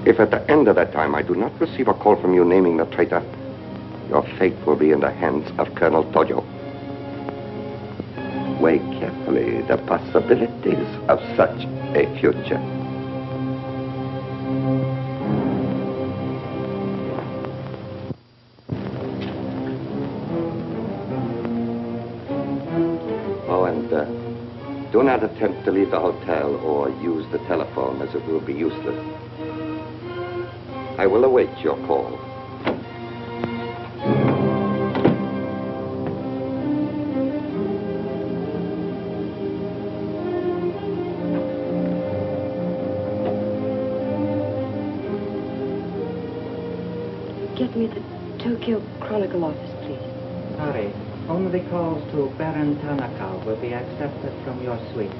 U: If at the end of that time I do not receive a call from you naming the traitor, your fate will be in the hands of Colonel Tojo. Weigh carefully the possibilities of such a future. Oh, and do not attempt to leave the hotel or use the telephone, as it will be useless. I will await your call.
T: Get me the Tokyo Chronicle office, please.
P: Sorry, only calls to Baron Tanaka will be accepted from your suite.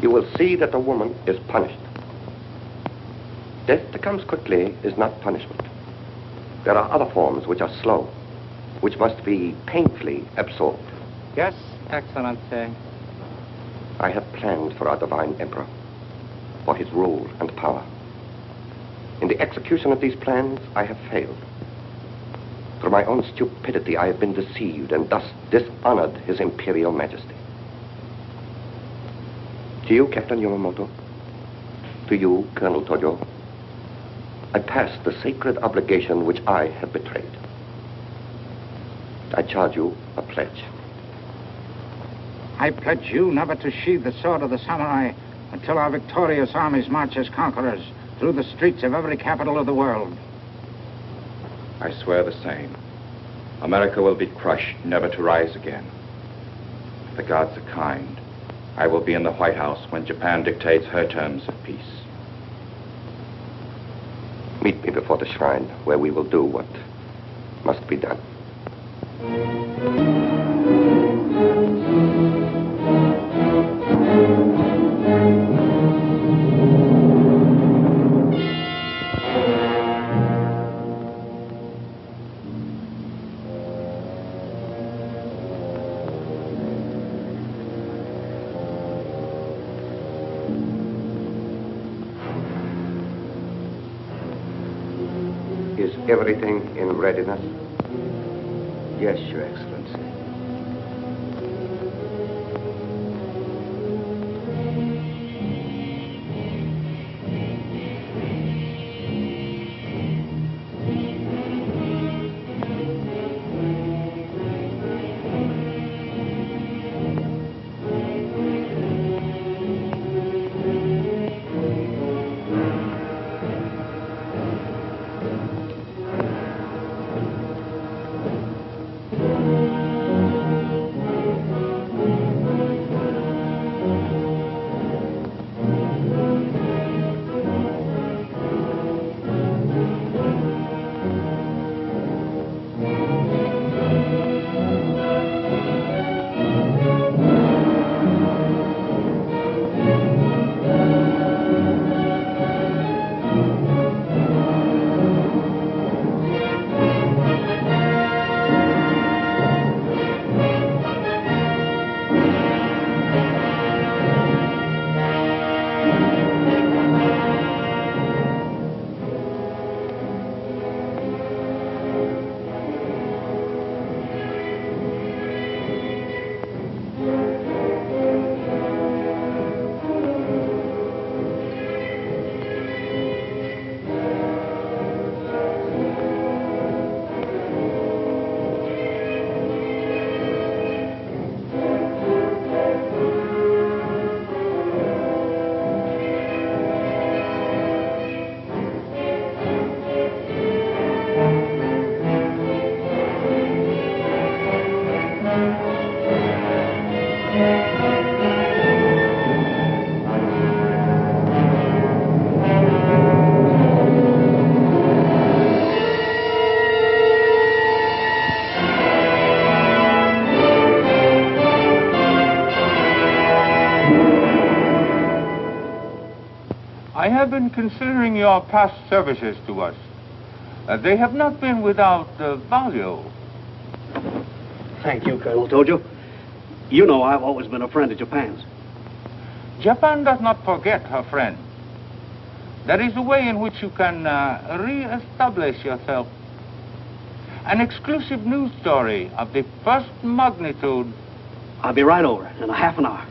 U: You will see that the woman is punished. Death that comes quickly is not punishment. There are other forms which are slow, which must be painfully absorbed.
P: Yes, Excellency.
U: I have planned for our divine emperor, for his rule and power. In the execution of these plans, I have failed. Through my own stupidity, I have been deceived and thus dishonored his imperial majesty. To you, Captain Yamamoto, to you, Colonel Tojo, I pass the sacred obligation which I have betrayed. I charge you a pledge.
H: I pledge you never to sheathe the sword of the samurai until our victorious armies march as conquerors through the streets of every capital of the world.
C: I swear the same. America will be crushed, never to rise again. If the gods are kind, I will be in the White House when Japan dictates her terms of peace.
U: Meet me before the shrine, where we will do what must be done. Is everything in readiness?
N: Yes, Your Excellency.
H: have been considering your past services to us. They have not been without value.
J: Thank you, Colonel Tojo. You know I've always been a friend of Japan's.
H: Japan does not forget her friend. There is a way in which you can re-establish yourself. An exclusive news story of the first magnitude.
J: I'll be right over in a half an hour.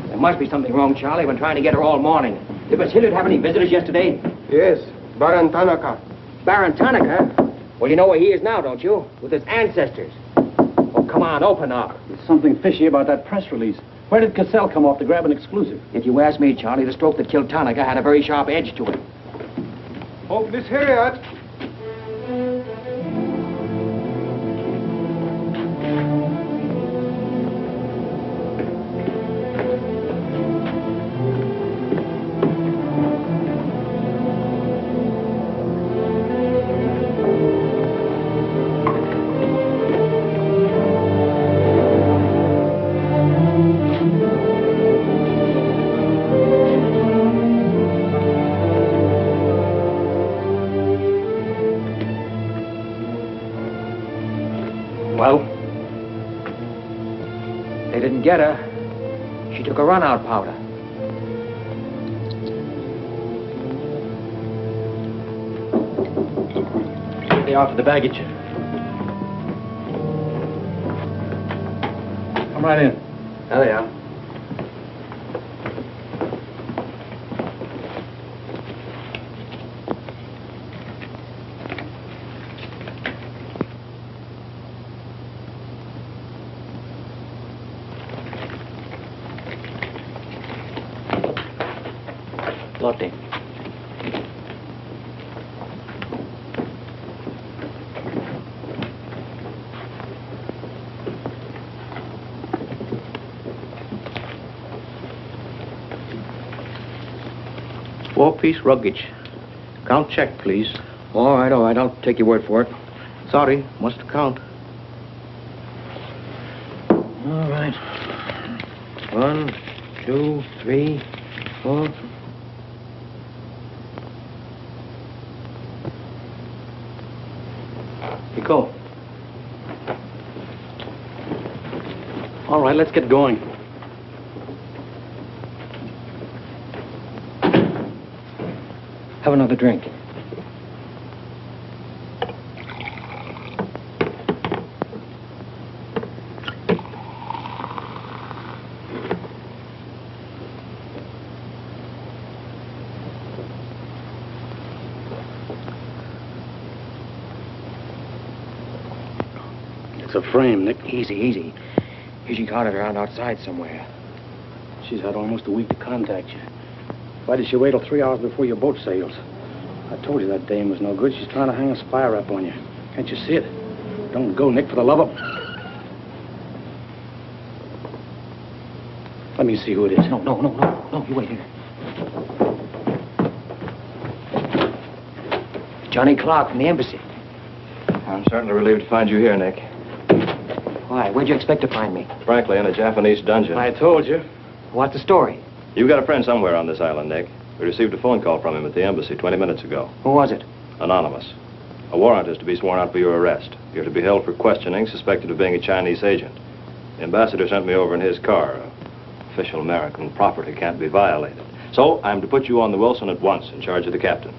D: There must be something wrong, Charlie. I've been trying to get her all morning. Did Miss Hilliard have any visitors yesterday?
S: Yes, Baron Tanaka.
D: Baron Tanaka? Well, you know where he is now, don't you? With his ancestors. Oh, come on, open up.
J: There's something fishy about that press release. Where did Cassell come off to grab an exclusive?
D: If you ask me, Charlie, the stroke that killed Tanaka had a very sharp edge to it.
S: Oh, Miss Hilliard.
D: Well, they didn't get her. She took a run-out powder.
J: They are for the baggage. Come right in.
D: There they are. Lotte.
S: Four-piece luggage. Count check, please.
D: All right, I'll take your word for it.
S: Sorry, must count.
D: All right. 1, 2, 3, 4.
J: Go. All right, let's get going.
D: Have another drink.
J: It's a frame, Nick.
D: Easy. She caught it around outside somewhere.
J: She's had almost a week to contact you. Why did she wait till 3 hours before your boat sails? I told you that dame was no good. She's trying to hang a spy rap on you. Can't you see it? Don't go, Nick, for the love of... Let me see who it is.
D: No, you wait here. Johnny Clark from the embassy.
C: I'm certainly relieved to find you here, Nick.
D: Why? Where'd you expect to find me?
C: Frankly, in a Japanese dungeon.
J: I told you.
D: What's the story?
C: You've got a friend somewhere on this island, Nick. We received a phone call from him at the embassy 20 minutes ago.
D: Who was it?
C: Anonymous. A warrant is to be sworn out for your arrest. You're to be held for questioning, suspected of being a Chinese agent. The ambassador sent me over in his car. Official American property can't be violated. So I'm to put you on the Wilson at once in charge of the captain.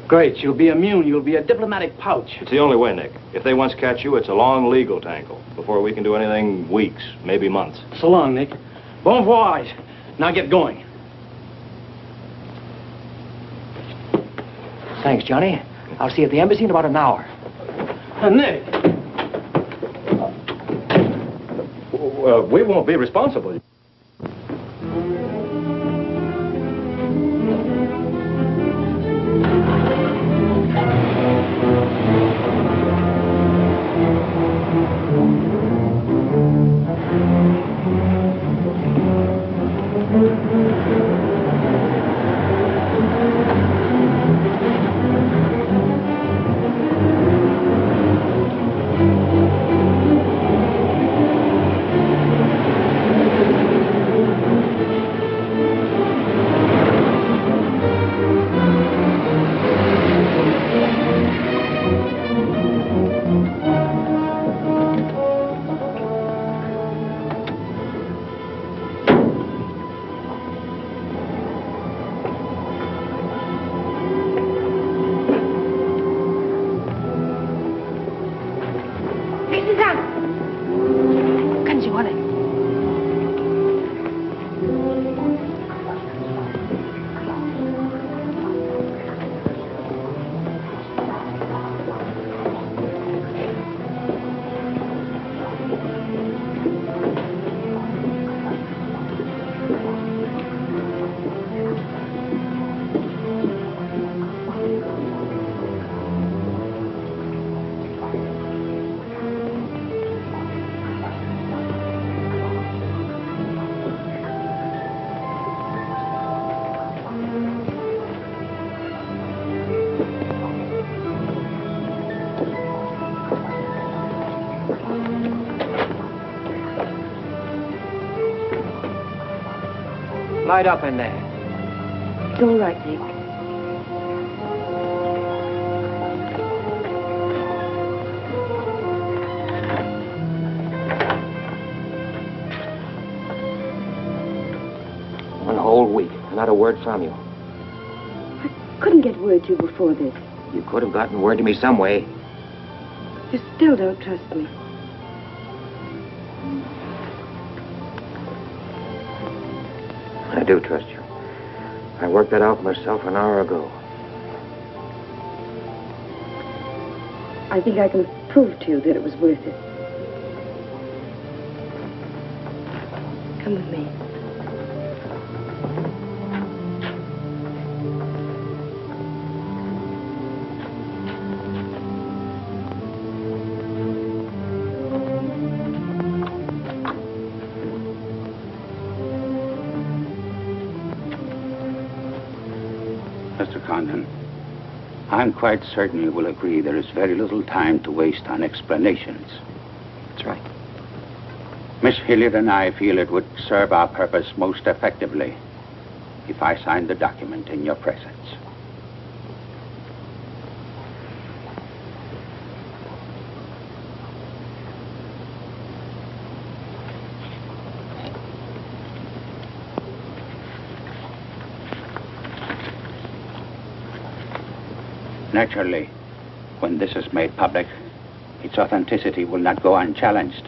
J: Great. You'll be immune. You'll be a diplomatic pouch.
C: It's the only way, Nick. If they once catch you, it's a long legal tangle. Before we can do anything, weeks, maybe months.
J: So long, Nick. Bon voyage. Now get going.
D: Thanks, Johnny. I'll see you at the embassy in about an hour.
J: Nick!
C: We won't be responsible.
D: Light up in there.
T: It's all right, Nick.
D: One whole week, not a word from you.
T: Couldn't get word to you before this.
D: You could have gotten word to me some way.
T: You still don't trust me.
D: I do trust you. I worked that out myself an hour ago.
T: I think I can prove to you that it was worth it. Come with me.
N: Mr. Condon, I'm quite certain you will agree there is very little time to waste on explanations.
D: That's right.
N: Miss Hilliard and I feel it would serve our purpose most effectively if I signed the document in your presence. Naturally, when this is made public, its authenticity will not go unchallenged.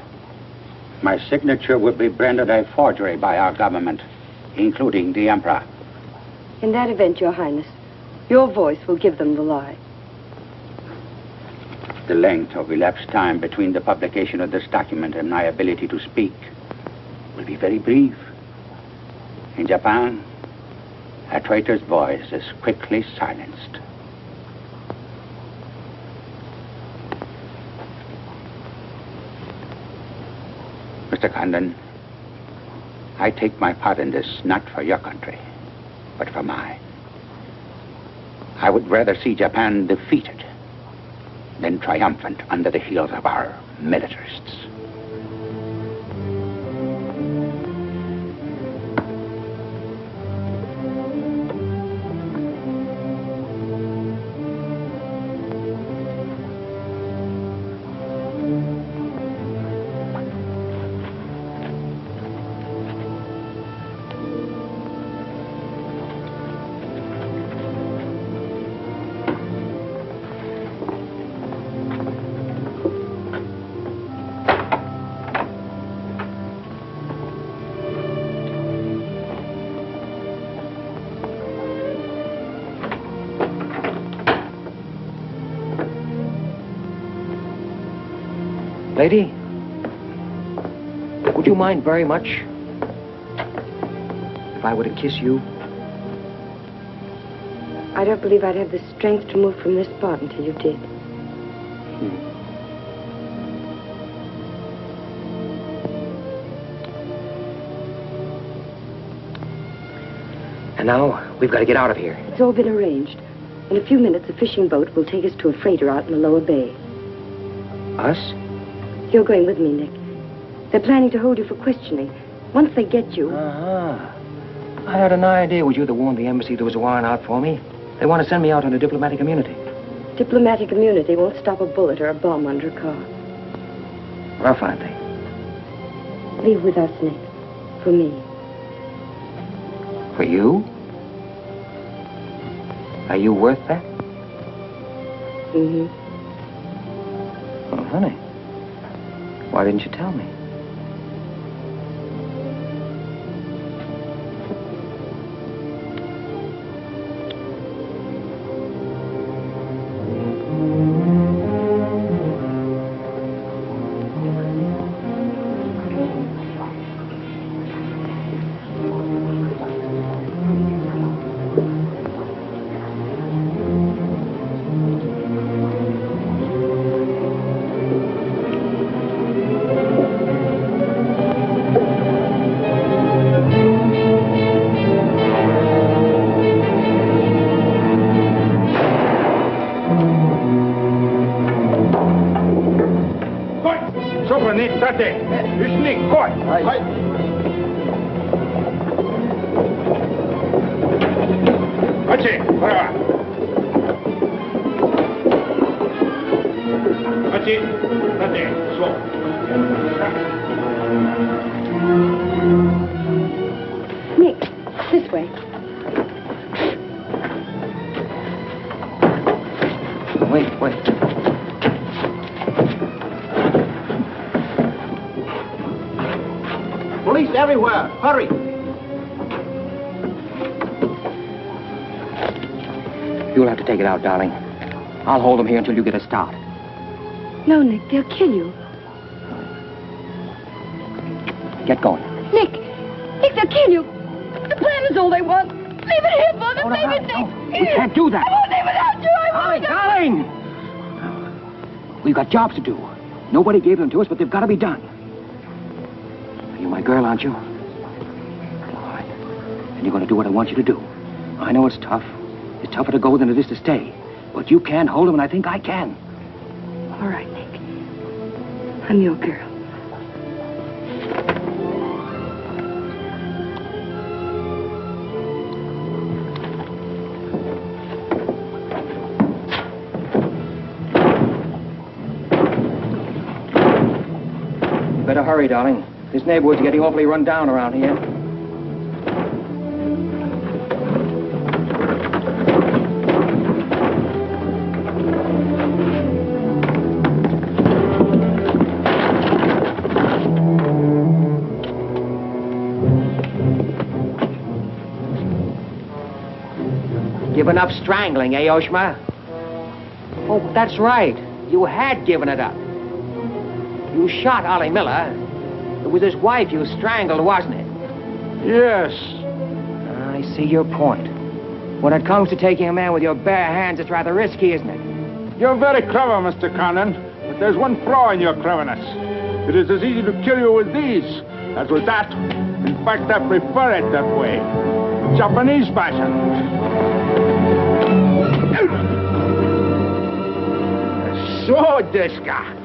N: My signature would be branded a forgery by our government, including the Emperor.
T: In that event, Your Highness, your voice will give them the lie.
N: The length of elapsed time between the publication of this document and my ability to speak will be very brief. In Japan, a traitor's voice is quickly silenced. Mr. Condon, I take my part in this not for your country, but for mine. I would rather see Japan defeated than triumphant under the heels of our militarists.
D: Lady, would you mind very much if I were to kiss you?
T: I don't believe I'd have the strength to move from this spot until you did.
D: And now, we've got to get out of here.
T: It's all been arranged. In a few minutes, a fishing boat will take us to a freighter out in the lower bay.
D: Us?
T: You're going with me, Nick. They're planning to hold you for questioning. Once they get you...
D: I had an idea it was you that warned the embassy there was a warrant out for me. They want to send me out on a diplomatic immunity.
T: Diplomatic immunity won't stop a bullet or a bomb under a car.
D: Well, I'll find things.
T: Leave with us, Nick. For me.
D: For you? Are you worth that?
T: Mm-hmm.
D: Oh, honey. Why didn't you tell me?
H: Tate. You sneak. Go. Achi, brava. Achi, Tate, so.
T: Nick, this way.
D: Wait.
J: Police everywhere. Hurry.
D: You'll have to take it out, darling. I'll hold them here until you get a start.
T: No, Nick, they'll kill you.
D: Get going.
T: Nick, they'll kill you. The plan is all they want. Leave it here, Father. Leave it, Nick.
D: We can't do that.
T: I won't leave without you. I won't.
D: Darling! We've got jobs to do. Nobody gave them to us, but they've got to be done. You're my girl, aren't you? All right. And you're going to do what I want you to do. I know it's tough. It's tougher to go than it is to stay. But you can hold them, and I think I can.
T: All right, Nick. I'm your girl.
D: Better hurry, darling. This neighborhood's getting awfully run down around here. Given up strangling, eh, Oshma? Oh, that's right. You had given it up. You shot Ollie Miller. It was his wife you strangled, wasn't it?
H: Yes.
D: I see your point. When it comes to taking a man with your bare hands, it's rather risky, isn't it?
H: You're very clever, Mr. Condon, but there's one flaw in your cleverness. It is as easy to kill you with these as with that. In fact, I prefer it that way. Japanese fashion. So, Diska.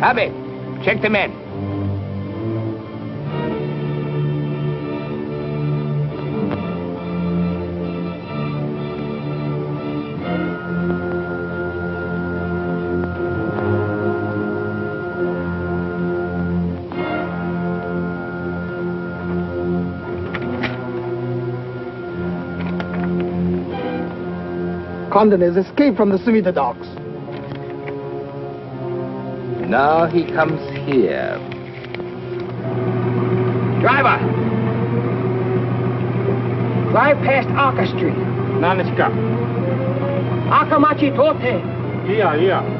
Q: Abe, check the men.
B: Condon has escaped from the Sumida docks.
Q: Now he comes here.
F: Driver! Drive past Arca Street.
J: Nanishka.
F: Akamachi Tote.
J: Yeah.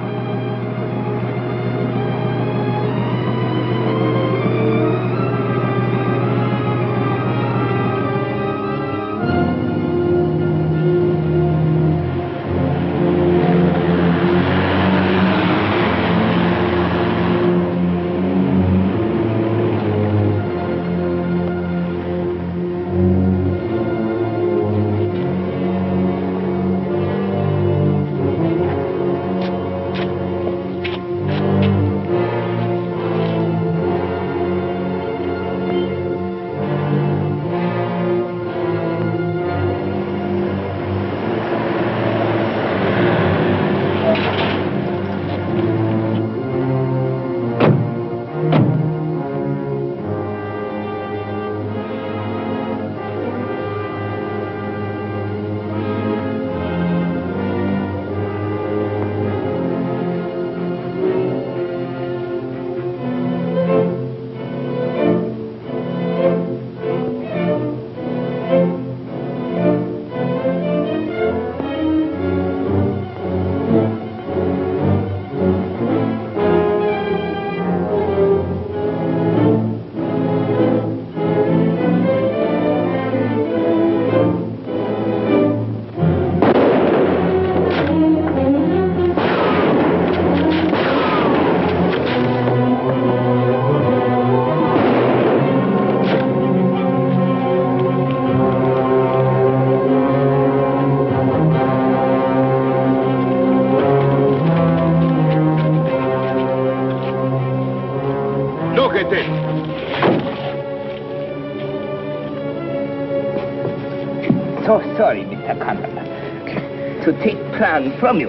Q: So sorry, Mr. Tanaka, to take plan from you.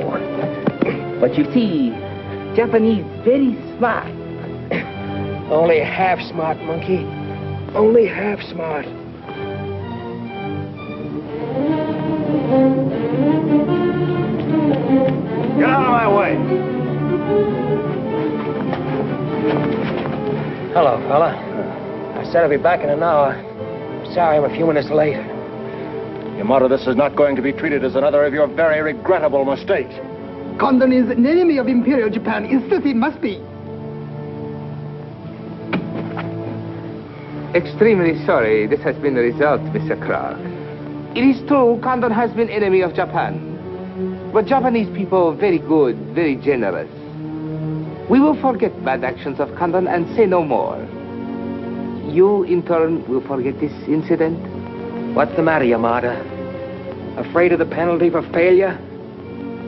Q: But you see, Japanese very smart.
F: Only half smart, monkey. Only half smart.
J: Get out of my way.
F: Hello, fella. I said I'd be back in an hour. Sorry I'm a few minutes late.
J: Yamato, this is not going to be treated as another of your very regrettable mistakes.
B: Condon is an enemy of Imperial Japan. Insist it must be.
Q: Extremely sorry this has been the result, Mr. Clark. It is true, Condon has been enemy of Japan. But Japanese people very good, very generous. We will forget bad actions of Condon and say no more. You, in turn, will forget this incident?
F: What's the matter, Yamada? Afraid of the penalty for failure?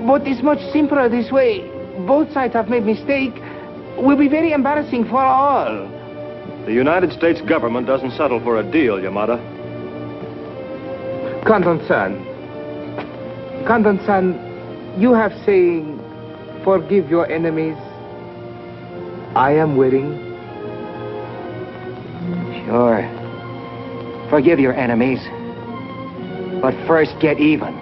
Q: But it's much simpler this way. Both sides have made mistake. Will be very embarrassing for all.
J: The United States government doesn't settle for a deal, Yamada.
Q: Condon-san, you have saying, forgive your enemies. I am willing.
F: Sure. Forgive your enemies. But first, get even.